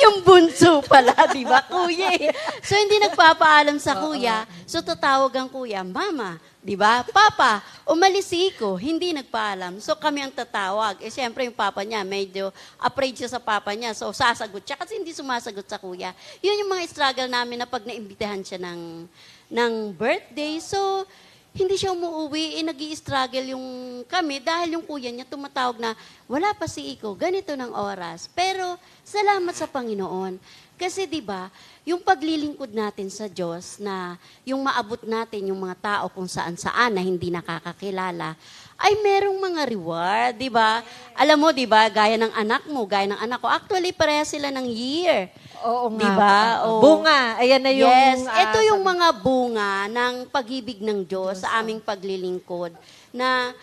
D: Yung bunso pala, di ba, kuya? So, hindi nagpapaalam sa kuya. So, tatawag ang kuya, Mama, di ba? Papa, umalis si Iko, hindi nagpaalam. So, kami ang tatawag. Siyempre, yung papa niya, medyo afraid siya sa papa niya. So, sasagot siya kasi hindi sumasagot sa kuya. Yun yung mga struggle namin na pag naimbitahan siya ng birthday. So, hindi siya umuwi, nag-i-struggle yung kami dahil yung kuya niya tumatawag na, wala pa si Iko, ganito ng oras. Pero, salamat sa Panginoon. Kasi 'di ba, yung paglilingkod natin sa Diyos na yung maabot natin yung mga tao kung saan-saan na hindi nakakakilala, ay merong mga reward, 'di ba? Alam mo 'di ba, gaya ng anak mo, gaya ng anak ko, actually pareha sila ng year.
E: Oo nga.
D: 'Di ba?
E: Bunga, ayan na yung
D: ito yung mga bunga ng pag-ibig ng Diyos sa aming paglilingkod na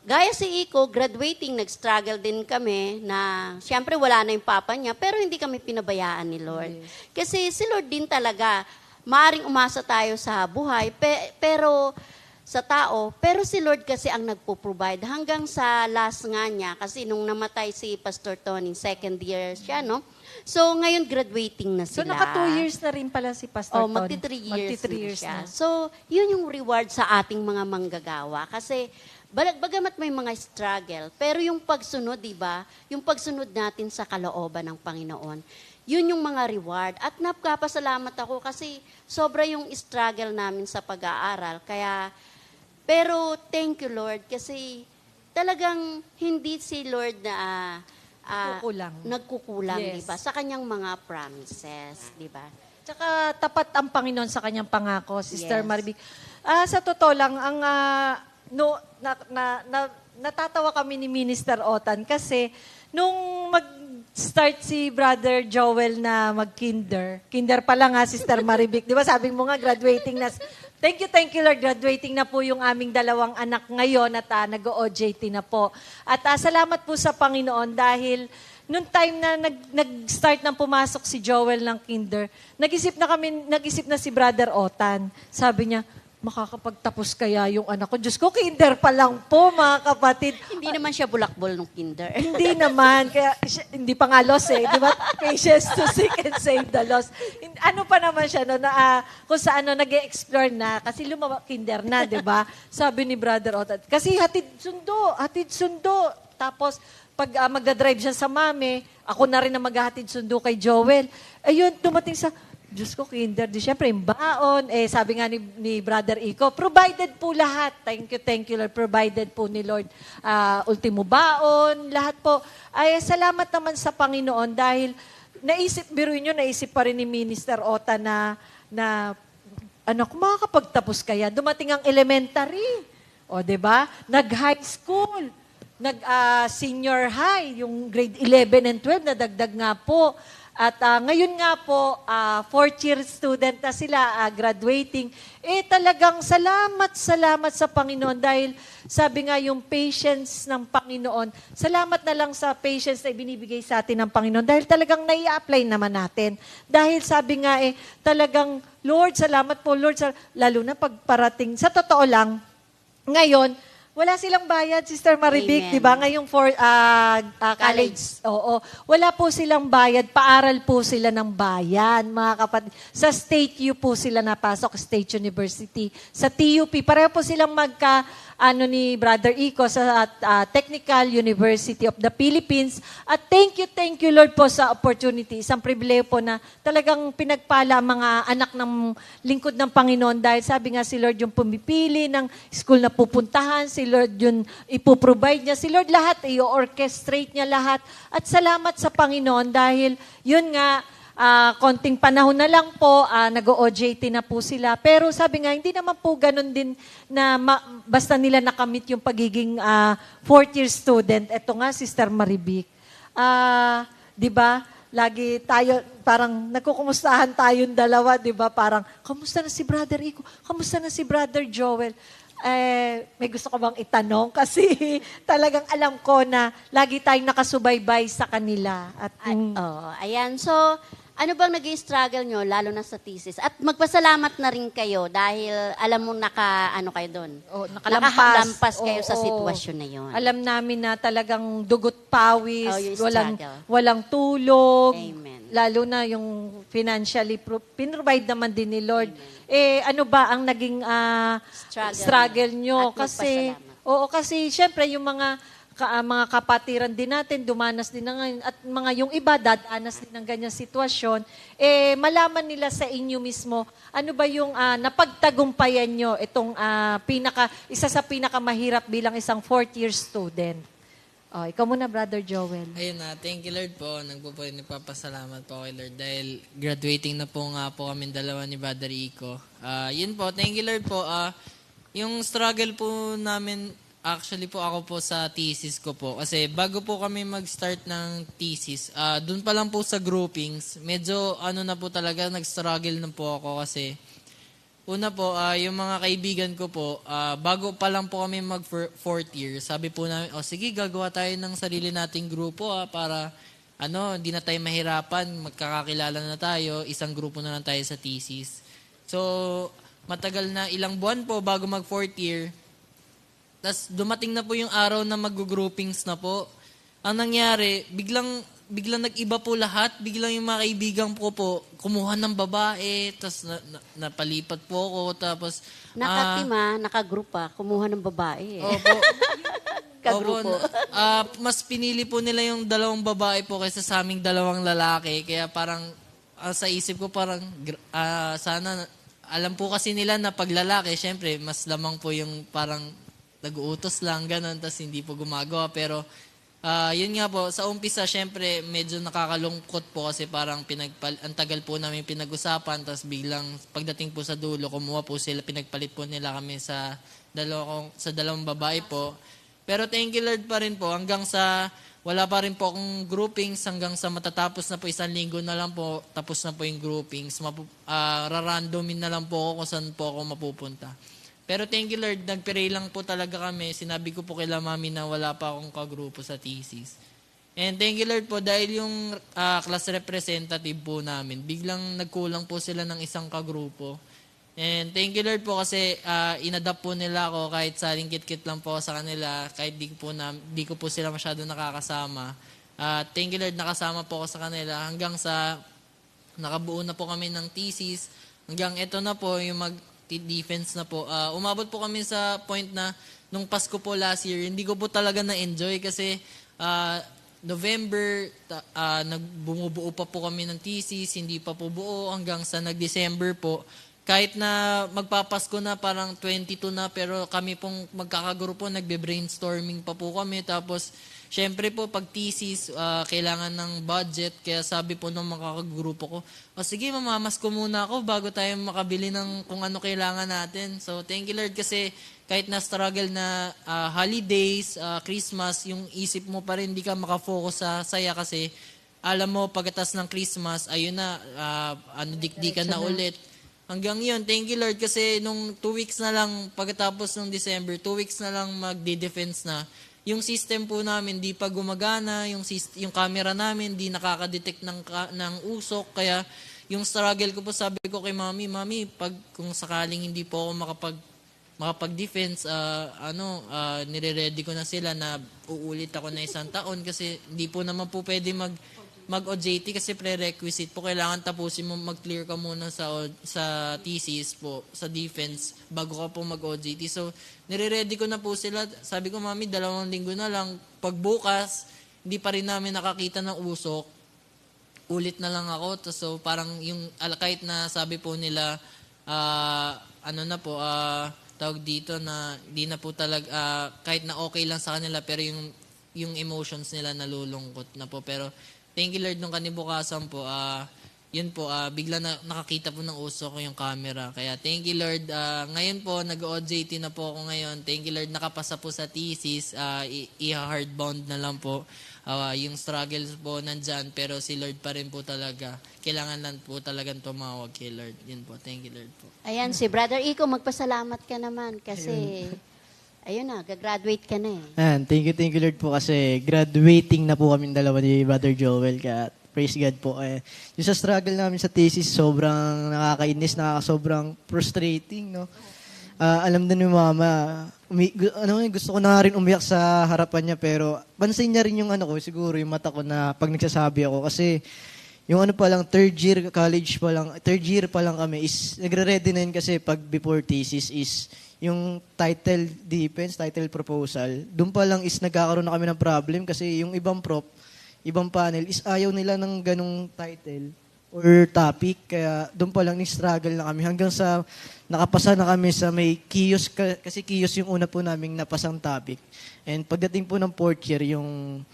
D: gaya si Iko, graduating, nag-struggle din kami na siyempre wala na yung papa niya, pero hindi kami pinabayaan ni Lord. Yes. Kasi si Lord din talaga, maaring umasa tayo sa buhay, pero sa tao, pero si Lord kasi ang nagpo-provide hanggang sa last nga niya, kasi nung namatay si Pastor Tony, 2nd year siya, no? So, ngayon graduating na sila.
E: So, naka 2 years na rin pala si Pastor Tony.
D: Magti 3 years
E: na.
D: siya. So, yun yung reward sa ating mga manggagawa. Kasi, bagamat may mga struggle, pero yung pagsunod, di ba? Yung pagsunod natin sa kalooban ng Panginoon, yun yung mga reward. At napakapasalamat ako kasi sobra yung struggle namin sa pag-aaral. Pero thank you Lord kasi talagang hindi si Lord na nagkukulang,
E: yes.
D: di ba? Sa kanyang mga promises, di ba?
E: Tsaka tapat ang Panginoon sa kanyang pangako, Sister
D: Yes.
E: Maribic. Sa totoo lang, ang natatawa kami ni Minister Otan kasi nung mag-start si Brother Joel na kinder pa lang ha, Sister Maribic. Di ba sabi mo nga, graduating na. Thank you Lord, graduating na po yung aming 2 anak ngayon at nag-OJT na po. At salamat po sa Panginoon dahil nung time na nag-start nang pumasok si Joel ng kinder, nag-isip na si Brother Otan. Sabi niya, makakapagtapos kaya yung anak ko? Diyos ko, kinder pa lang po, mga kapatid.
D: Hindi naman siya bulakbol nung kinder.
E: Hindi naman. Kaya, hindi pa nga lost eh. Di ba? Patience to seek and save the lost. Ano pa naman siya, no, kung saan nag-e-explore na. Kasi kinder na, di ba? Sabi ni Brother Otat. Kasi hatid sundo. Tapos, pag magdadrive siya sa mami, ako na rin na maghahatid sundo kay Joel. Ayun, dumating sa, Diyos ko, kinder. Di syempre, yung baon. Sabi nga ni Brother Iko, provided po lahat. Thank you, Lord. Provided po ni Lord. Ultimo baon, lahat po. Ay, salamat naman sa Panginoon dahil biruin nyo, naisip pa rin ni Minister Ota na kung makakapagtapos kaya, dumating ang elementary. O, di ba? Nag-high school. Nag-senior high, yung grade 11 and 12, nadagdag nga po. At ngayon nga po, fourth year student na sila, graduating. Talagang salamat sa Panginoon dahil sabi nga yung patience ng Panginoon, salamat na lang sa patience na ibinibigay sa atin ng Panginoon dahil talagang nai-apply naman natin. Dahil sabi nga talagang, Lord, salamat po, Lord, lalo na pagparating. Sa totoo lang, ngayon, wala silang bayad, Sister Maribik, di ba? Ngayong college. Oo. Wala po silang bayad. Paaral po sila ng bayan, mga kapatid. Sa State U po sila napasok, State University. Sa TUP, pareho po silang ni Brother Iko sa Technical University of the Philippines. At thank you Lord po sa opportunity. Isang pribileyo po na talagang pinagpala ang mga anak ng lingkod ng Panginoon dahil sabi nga si Lord yung pumipili ng school na pupuntahan, si Lord yung ipoprovide niya, si Lord lahat, i-orchestrate niya lahat. At salamat sa Panginoon dahil yun nga, konting panahon na lang po, nag-OJT na po sila. Pero sabi nga, hindi naman po ganun din na basta nila nakamit yung pagiging fourth year student. Ito nga, Sister Maribik. Di ba? Lagi tayo, parang nagkukumustahan tayong dalawa, di ba? Parang, kamusta na si Brother Iko? Kamusta na si Brother Joel? May gusto ko bang itanong? Kasi talagang alam ko na lagi tayong nakasubaybay sa kanila.
D: Ayan. So, ano bang nag-i-struggle nyo, lalo na sa thesis? At magpasalamat na rin kayo dahil alam mo kayo doon. Nakalampas kayo sa sitwasyon na yun.
E: Alam namin na talagang dugot pawis,
D: yung struggle.
E: walang tulog.
D: Amen.
E: Lalo na yung financially, pinrovide naman din ni Lord. Ano ba ang naging struggle nyo?
D: At
E: Kasi, kasi syempre yung mga kapatiran din natin, dumanas din na ngayon, at yung iba, dadanas din ng ganyang sitwasyon, malaman nila sa inyo mismo, ano ba yung napagtagumpayan nyo, itong isa sa pinakamahirap bilang isang fourth year student. Ikaw muna, Brother Joel.
F: Ayun thank you Lord po. Nagpapasalamat po kay Lord dahil graduating na po nga po kami dalawa ni Brother Iko. Yun po, thank you Lord po. Yung struggle po namin, actually po ako po sa thesis ko po. Kasi bago po kami mag-start ng thesis, dun pa lang po sa groupings, medyo na po talaga, nag-struggle na po ako kasi una po, yung mga kaibigan ko po, bago pa lang po kami mag-fourth year, sabi po namin, sige, gagawa tayo ng sarili nating grupo para hindi na tayo mahirapan, magkakakilala na tayo, isang grupo na lang tayo sa thesis. So, matagal na, ilang buwan po bago mag-fourth year, tas dumating na po yung araw na mag-groupings na po. Ang nangyari, biglang nag-iba po lahat. Biglang yung mga kaibigan ko po, kumuha ng babae, tas napalipat po ako, tapos...
D: nakagrupa, kumuha ng babae.
F: Opo.
D: Kagrupo.
F: Mas pinili po nila yung dalawang babae po kaysa sa aming dalawang lalaki. Kaya parang, sa isip ko parang, sana, alam po kasi nila na pag lalaki, syempre, mas lamang po yung parang nag-uutos lang, ganun, tas hindi po gumagawa. Pero, yun nga po, sa umpisa, syempre, medyo nakakalungkot po kasi parang ang tagal po namin pinag-usapan, tas biglang pagdating po sa dulo, kumuha po sila, pinagpalit po nila kami sa dalawang babae po. Pero thank you Lord pa rin po, hanggang sa, wala pa rin po akong groupings, hanggang sa matatapos na po, 1 linggo na lang po, tapos na po yung groupings, rarandomin na lang po ako kung saan po ako mapupunta. Pero thank you Lord, nagpray lang po talaga kami. Sinabi ko po kila mami na wala pa akong kagrupo sa thesis. And thank you Lord po dahil yung class representative po namin, biglang nagkulang po sila ng isang kagrupo. And thank you Lord po kasi inadapt po nila ako kahit sa lingkit-kit lang po sa kanila, kahit di ko po sila masyado nakakasama. Thank you Lord, nakasama po ako sa kanila hanggang sa nakabuo na po kami ng thesis. Hanggang ito na po yung defense na po. Umabot po kami sa point na nung Pasko po last year, hindi ko po talaga na-enjoy kasi November, bumubuo pa po kami ng thesis, hindi pa po buo hanggang sa nag-December po. Kahit na magpapasko na, parang 22 na, pero kami pong magkakagrupo, nagbe-brainstorming pa po kami. Tapos, syempre po, pag thesis, kailangan ng budget. Kaya sabi po ng makakagrupo ko, sige, mamamas ko muna ako bago tayo makabili ng kung ano kailangan natin. So, thank you Lord kasi kahit na struggle na holidays, Christmas, yung isip mo pa rin, hindi ka makafocus sa saya kasi alam mo, pagkatas ng Christmas, ayun na, dikdikan na ulit. Hanggang yun, thank you Lord kasi nung 2 weeks na lang pagkatapos ng December, 2 weeks na lang magde-defense na. Yung system po namin di pa gumagana, yung camera namin di nakaka-detect ng usok, kaya yung struggle ko po sabi ko kay Mami, kung sakaling hindi po ako makapag-defense, nire-ready ko na sila na uulit ako na 1 taon kasi hindi po naman po pwede mag-OJT kasi prerequisite po. Kailangan tapusin mo, mag-clear ka muna sa thesis po, sa defense, bago ka po mag-OJT. So, nire-ready ko na po sila. Sabi ko, Mami, 2 linggo na lang. Pagbukas, hindi pa rin namin nakakita ng usok. Ulit na lang ako. So, parang yung, kahit na sabi po nila, tawag dito na, di na po talaga, kahit na okay lang sa kanila, pero yung emotions nila nalulungkot na po. Pero, thank you Lord, nung kanibukasan po, yun po, bigla na nakakita po ng usok yung camera. Kaya thank you Lord. Ngayon po, nag-OJT na po ako ngayon. Thank you Lord, nakapasa po sa thesis. I-hardbound na lang po. Yung struggles po nandyan, pero si Lord pa rin po talaga. Kailangan lang po talagang tumawag kay Lord. Yun po, thank you Lord po.
D: Ayan, si Brother Iko, magpasalamat ka naman kasi, ayun na, gagraduate ka na eh.
G: Thank you Lord po kasi graduating na po kami dalawa ni Brother Joel. Kaya praise God po. Yung sa struggle namin sa thesis, sobrang nakakainis, sobrang frustrating, no? Alam din ni Mama, gusto ko na nga rin umiyak sa harapan niya, pero pansin niya rin yung siguro yung mata ko na pag nagsasabi ako. Kasi yung third year pa lang kami is nagre-ready na yun kasi pag before thesis is yung title defense, title proposal. Doon pa lang is nagkakaroon na kami ng problem kasi yung ibang panel is ayaw nila ng ganong title or topic. Kaya doon pa lang ni-struggle na kami hanggang sa nakapasa na kami sa may kiosk kasi kiosk yung una po naming napasang topic. And pagdating po ng 4th year, yung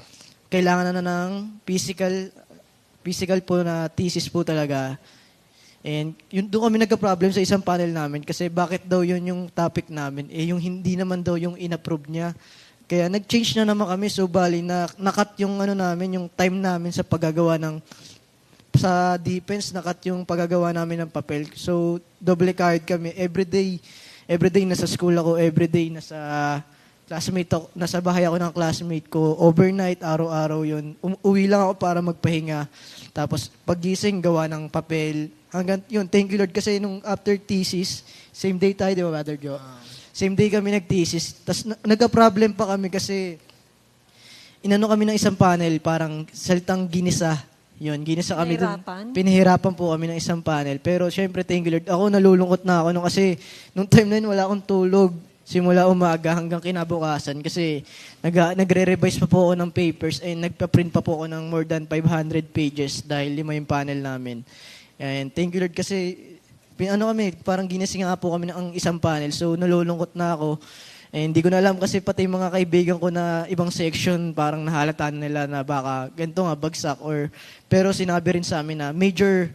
G: kailangan na ng physical po na thesis po talaga. And doon kami nagka-problem sa isang panel namin kasi bakit daw yun yung topic namin, yung hindi naman daw yung in-approve niya. Kaya nag-change na naman kami, so bali na nakat yung yung time namin sa paggagawa sa defense, nakat yung paggagawa namin ng papel. So double kahit kami, everyday nasa school ako, everyday nasa nasa bahay ako ng classmate ko, overnight, araw-araw yun. Uwi lang ako para magpahinga. Tapos paggising, gawa ng papel. Hanggang yun, thank you Lord. Kasi nung after thesis, same day tayo, di ba, Brother Joe? Same day kami nag-thesis. Tapos nagka-problem pa kami kasi kami ng isang panel, parang salitang ginisa. Yun, ginisa kami doon. Pinahirapan po kami ng isang panel. Pero syempre, thank you Lord. Ako, nalulungkot na ako kasi nung time na yun, wala akong tulog. Simula umaga hanggang kinabukasan kasi nagre-revise pa po ako ng papers and nagpa-print pa po ako ng more than 500 pages dahil 5 yung panel namin. And thank you Lord kasi parang ginising nga po kami ng isang panel, so nalulungkot na ako. And hindi ko na alam kasi pati mga kaibigan ko na ibang section parang nahalata nila na baka ganito nga bagsak pero sinabi rin sa amin na major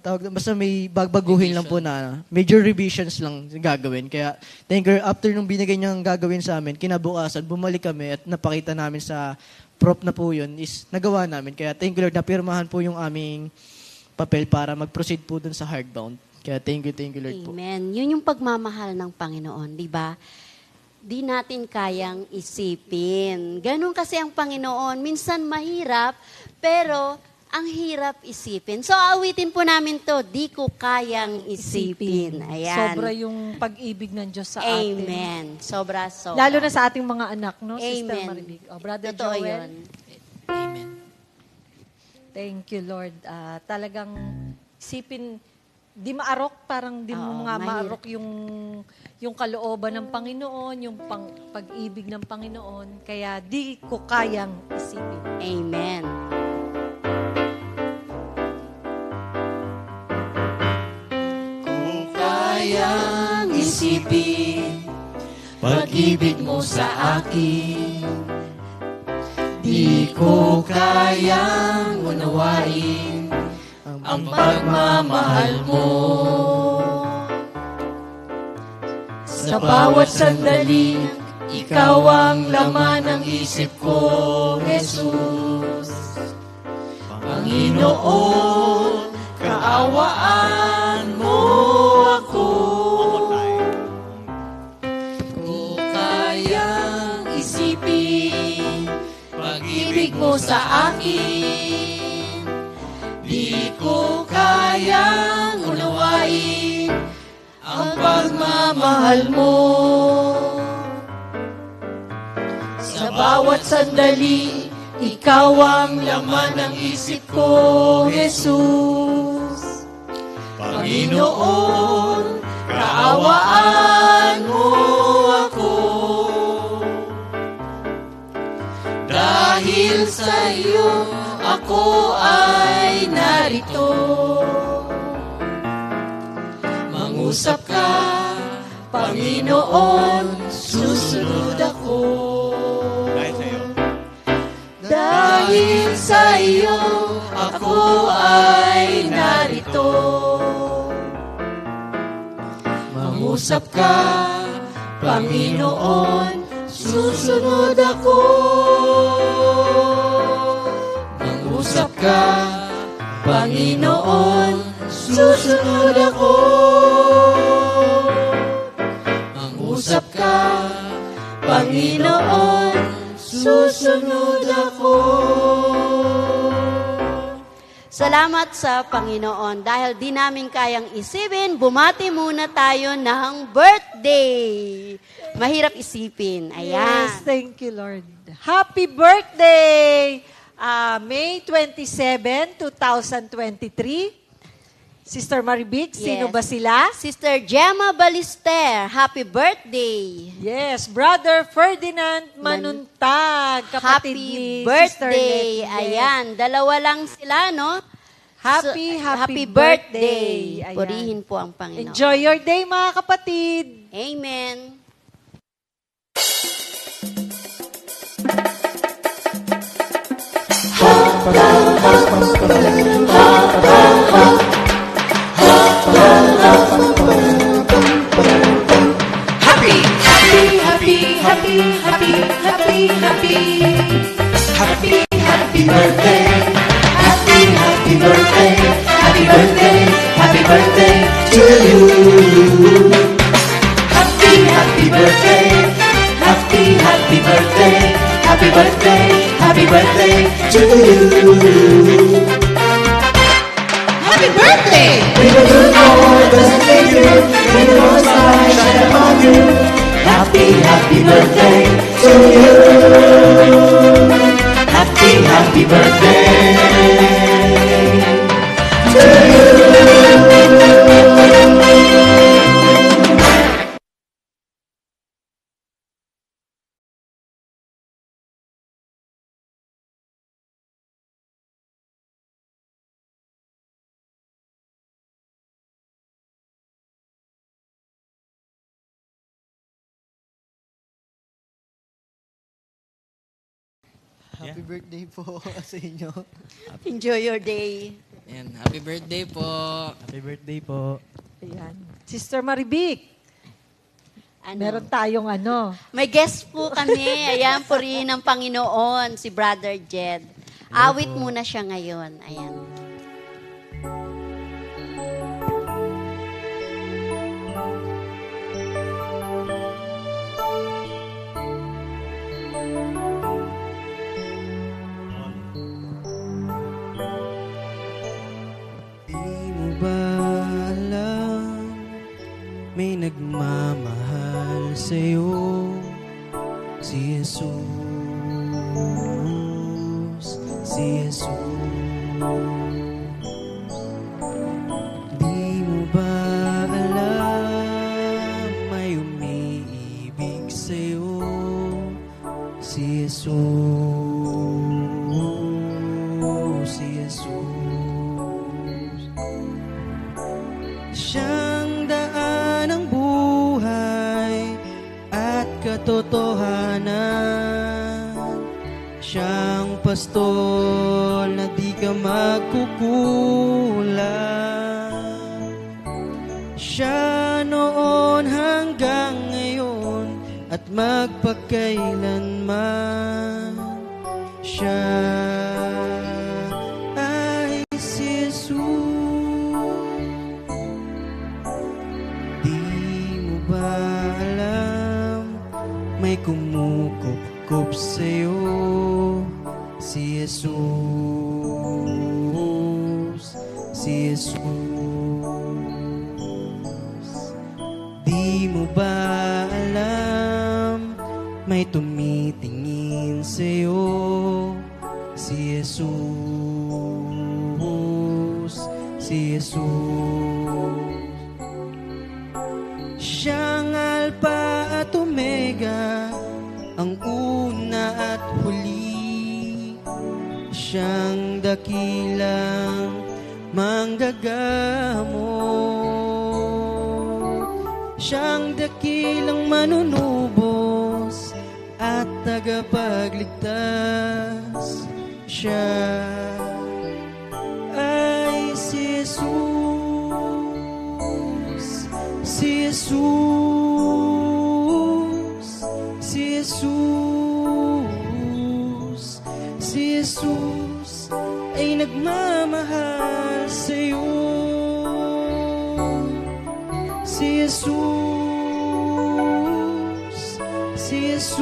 G: basta may babaguhin lang po na major revisions lang gagawin. Kaya thank you, after nung binigay niyang gagawin sa amin, kinabukasan, bumalik kami at napakita namin sa prop na po yun is nagawa namin. Kaya thank you Lord, napirmahan po yung aming papel para mag-proceed po dun sa hardbound. Kaya thank you Lord po.
D: Amen. Yun yung pagmamahal ng Panginoon, di ba? Di natin kayang isipin. Ganun kasi ang Panginoon. Minsan mahirap, pero ang hirap isipin. So, awitin po namin to, di ko kayang isipin. Ayan.
E: Sobra yung pag-ibig ng Diyos sa atin.
D: Amen. Sobra.
E: Lalo na sa ating mga anak, no? Sister
D: Amen.
E: Maribig. Brother
D: Totoo
E: Joel.
D: yun.
F: Amen.
E: Thank you, Lord. Talagang isipin, di maarok, parang di mo
D: Oo,
E: nga
D: mahirap.
E: maarok yung kalooban ng Panginoon, yung pag-ibig ng Panginoon. Kaya di ko kayang isipin.
D: Amen.
C: Kayang isipin pag-ibig mo sa akin. Di ko kayang unawain ang pagmamahal mo. Sa bawat sandali, ikaw ang laman ng isip ko, Jesus. Panginoon, kaawaan mo ako. Ko kayang isipin pag-ibig mo sa akin. Di ko kayang unawain ang pagmamahal mo. Sa bawat sandali, ikaw ang laman ng isip ko, Jesus. Panginoon, kaawaan mo ako. Dahil sa iyo, ako ay narito. Mangusap ka, Panginoon, susunod ako. Dahil sa iyo, ako ay narito. Mangusap ka, Panginoon, susunod ako. Mangusap ka, Panginoon, susunod ako. Mangusap ka, Panginoon, susunod ako.
D: Salamat sa Panginoon. Dahil di namin kayang isipin, bumati muna tayo ng birthday. Mahirap isipin. Ayan.
E: Yes, thank you, Lord. Happy birthday! May 27, 2023. Sister Maribig, sino
D: Yes.
E: ba sila?
D: Sister Gemma Balister, happy birthday.
E: Yes, Brother Ferdinand Manuntag, kapatid ni
D: Happy
E: Sister
D: birthday.
E: Letty. Yes.
D: Ayan, dalawa lang sila, no?
E: Happy
D: birthday.
E: Ayan.
D: Purihin po ang Panginoon.
E: Enjoy your day, mga kapatid.
D: Amen.
C: Happy birthday, happy birthday, happy birthday, happy birthday to you. Happy birthday, happy birthday, happy birthday, happy birthday to you. Happy birthday! May the good Lord doesn't take you, may the Lord's light shine upon you. Happy birthday to you. Happy birthday to you.
G: Happy birthday po sa inyo.
D: Enjoy your day.
F: Ayan, happy birthday po.
B: Happy birthday po.
E: Ayan. Sister Maribig,
D: Ano?
E: meron tayong ano.
D: May guest po kami. Ayan, purihin ng Panginoon, si Brother Jed. Awit muna siya ngayon. Ayan.
H: Di mo ba alam, may nagmamahal sa'yo, si Jesus, si Jesus. Di mo Siyang daan ng buhay at katotohanan. Siyang pastol na di ka magkukulang. Siya noon hanggang ngayon at magpakailanman. Siya ay si Jesus. Di mo ba alam, may kumukupkup sa'yo, si Jesus, si Jesus. Di mo ba alam, may tumitingin sa'yo, si Jesus, si Jesus. Siyang Alpha at Omega, ang una at huli. Siyang dakilang manggagamot. Siyang dakilang manunubos at tagapagligtas. Siya ay si Jesus, si Jesus, si Jesus, si Jesus ay nagmamahal sa'yo. Si Jesus, si Jesus,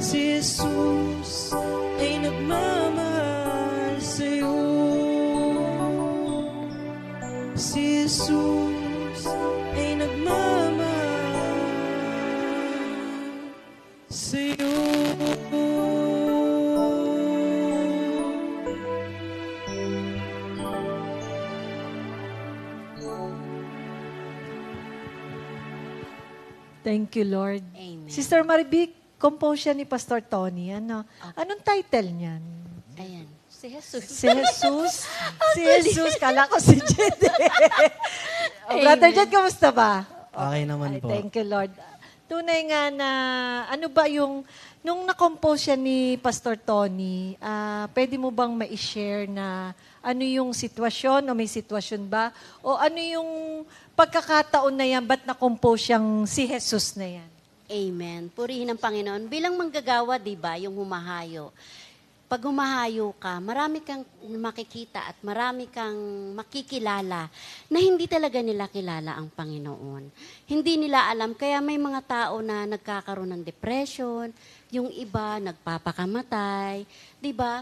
H: si Jesus ay nagmamahal sa'yo. Si Jesus ay nagmamahal sa'yo.
E: Thank you, Lord.
D: Amen.
E: Sister Marivic, compose siya ni Pastor Tony. Ano? Anong title niyan?
D: Ayan. Si Jesus.
E: Si Jesus? Si Jesus. Kala ko si Jed. Brother Jed, kamusta ba?
B: Okay naman
E: Ay,
B: po.
E: thank you, Lord. Tunay nga na, ano ba yung, nung na-compose siya ni Pastor Tony, pwede mo bang ma-share na ano yung sitwasyon o may sitwasyon ba? O ano yung pagkakataon na yan, ba't na-compose siyang si Jesus na yan?
D: Amen. Purihin ang Panginoon. Bilang manggagawa, di ba, yung humahayo. Pag humahayo ka, marami kang makikita at marami kang makikilala na hindi talaga nila kilala ang Panginoon. Hindi nila alam, kaya may mga tao na nagkakaroon ng depression, yung iba nagpapakamatay, di ba?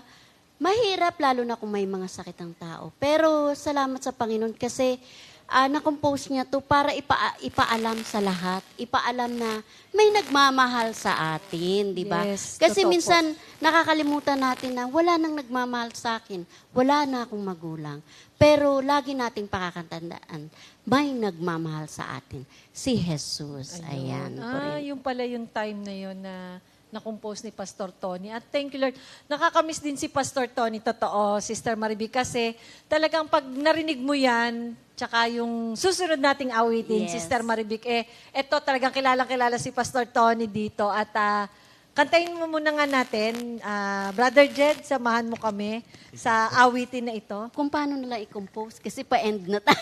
D: Mahirap lalo na kung may mga sakit ang tao. Pero salamat sa Panginoon kasi na-compose niya to para ipaalam sa lahat. Ipaalam na may nagmamahal sa atin, di ba?
E: Yes,
D: Kasi
E: totoo
D: minsan nakakalimutan natin na wala nang nagmamahal sa akin. Wala na akong magulang. Pero lagi nating pakakatandaan, may nagmamahal sa atin. Si Jesus. Ayan.
E: Yung pala yung time na yun na na-compose ni Pastor Tony. At thank you, Lord. Nakakamiss din si Pastor Tony, totoo, Sister Marivic, kasi talagang pag narinig mo yan, tsaka yung susunod nating awitin,
D: Yes.
E: Sister Marivic, eto talagang kilala si Pastor Tony dito. At kantayin mo muna nga natin, Brother Jed, samahan mo kami sa awitin na ito.
D: Kung paano nila i-compose, kasi pa-end na tayo.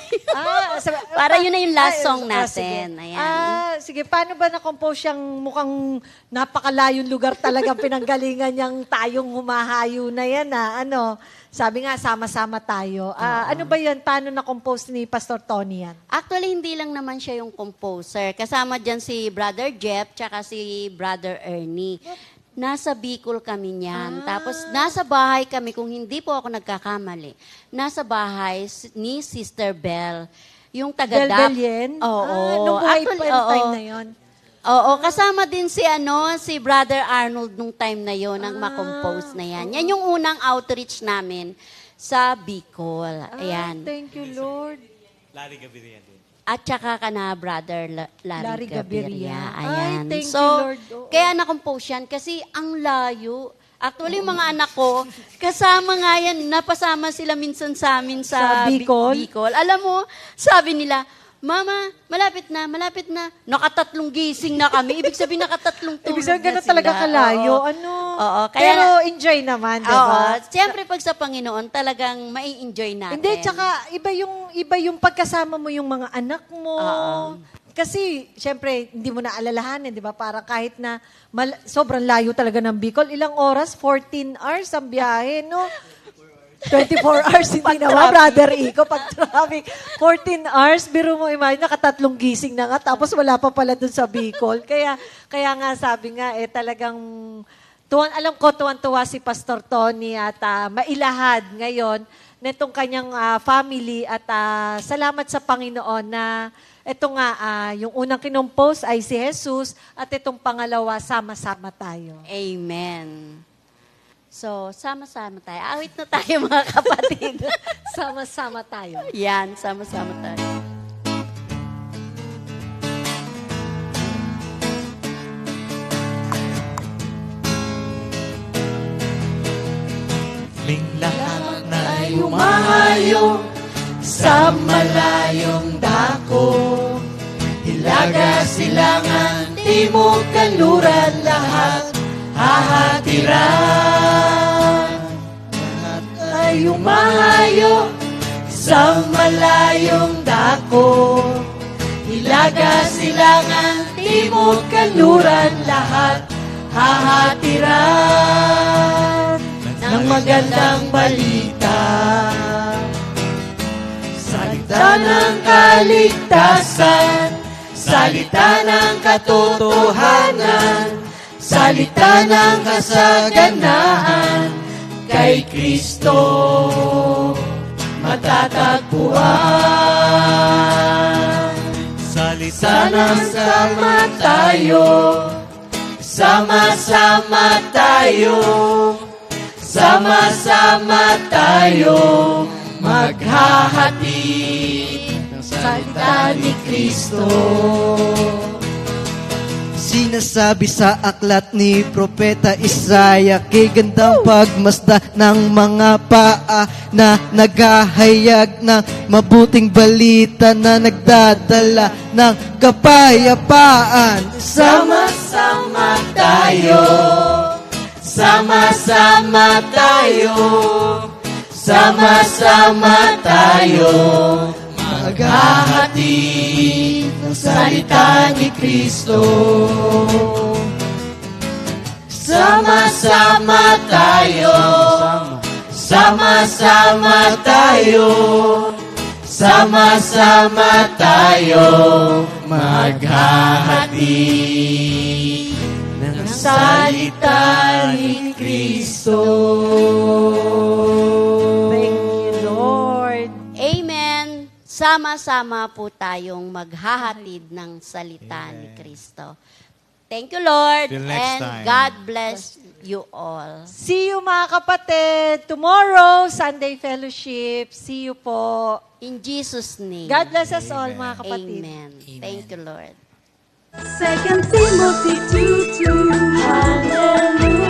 E: Sabi-
D: Para yun na yung last song
E: sige.
D: natin. Ayan.
E: Sige, paano ba na-compose siyang mukhang napakalayong lugar talagang pinanggalingan niyang tayong humahayo na yan, ano? Sabi nga, sama-sama tayo. Ano ba yan? Paano na-compose ni Pastor Tony yan?
D: Actually, hindi lang naman siya yung composer. Kasama dyan si Brother Jeff, tsaka si Brother Ernie. Nasa Bicol kami niyan. Tapos, nasa bahay kami, kung hindi po ako nagkakamali, nasa bahay ni Sister Bell. Yung taga-Dap.
E: Belbelyen?
D: Oo.
E: Nung buhay pa
D: Actually,
E: yung
D: oo.
E: time na yun.
D: Oo, kasama din si Brother Arnold nung time na yon ang ma-compose na yan. Yan yung unang outreach namin sa Bicol. Ayan.
E: Thank you, Lord.
D: At saka ka na, Brother Larry
E: Gaviria.
D: Gaviria.
E: Ay,
D: Ayan.
E: thank you,
D: So,
E: Lord. Oo.
D: kaya na-compose yan kasi ang layo. Actually, yung mga anak ko, kasama nga yan, napasama sila minsan sa amin sa,
E: Sa Bicol?
D: Bicol. Alam mo, sabi nila, Mama, malapit na. Nakatatlong gising na kami. Ibig sabihin, nakatatlong tulog
E: Ibig sabihin,
D: na
E: ganun
D: sila.
E: talaga kalayo.
D: Oo.
E: Ano?
D: Oo,
E: Pero enjoy naman, di ba?
D: Siyempre, pag sa Panginoon, talagang mai-enjoy natin.
E: Hindi, tsaka iba yung pagkasama mo yung mga anak mo. Kasi, syempre, hindi mo na alalahanin, di ba? Para kahit na sobrang layo talaga ng Bicol, ilang oras? 14 hours ang biyahe, no? 24 hours, hindi naman, Brother Iko, pag traffic. 14 hours, biro mo, imagine, nakatatlong gising na nga, tapos wala pa pala dun sa Bicol. Kaya nga, sabi nga, talagang, alam ko, tuwan-tuwa si Pastor Tony at mailahad ngayon nitong kanyang family at salamat sa Panginoon na ito nga, yung unang kinompose ay si Jesus at itong pangalawa, sama-sama tayo.
D: Amen. So, sama-sama tayo. Awit na tayo, mga kapatid.
E: Sama-sama tayo.
D: Yan, sama-sama tayo.
C: Ling lahat na yumayo sa malayong dako. Hilaga, silangan, timog, kanluran, lahat hahatiran. Lahat ay yumayo sa malayong dako. Hilaga, silangan, timog, kanluran, lahat hahatiran ng magandang balita. Salita ng kaligtasan, salita ng katotohanan, salita ng kasaganaan, kay Kristo matatagpuan. Salita ng sama tayo, sama-sama tayo, sama-sama tayo, maghahatid ng salita ni Kristo.
G: Sinasabi sa aklat ni Propeta Isaiah, kay gandang pagmasda ng mga paa na naghahayag ng mabuting balita na nagdadala ng kapayapaan.
C: Sama-sama tayo, sama-sama tayo, sama-sama tayo, maghahatid ng salita ni Kristo. Sama-sama tayo, sama-sama tayo, sama-sama tayo, maghahatid ng salita ni Kristo.
E: Thank you, Lord.
D: Amen. Sama-sama po tayong maghahatid ng salita ni Kristo. Thank you, Lord.
I: Till next
D: And
I: time.
D: God bless you all.
E: See you, mga kapatid. Tomorrow, Sunday Fellowship. See you po.
D: In Jesus' name.
E: God bless us all, mga kapatid.
D: Amen. Thank you, Lord.
A: 2 Timothy 2:2. Hallelujah.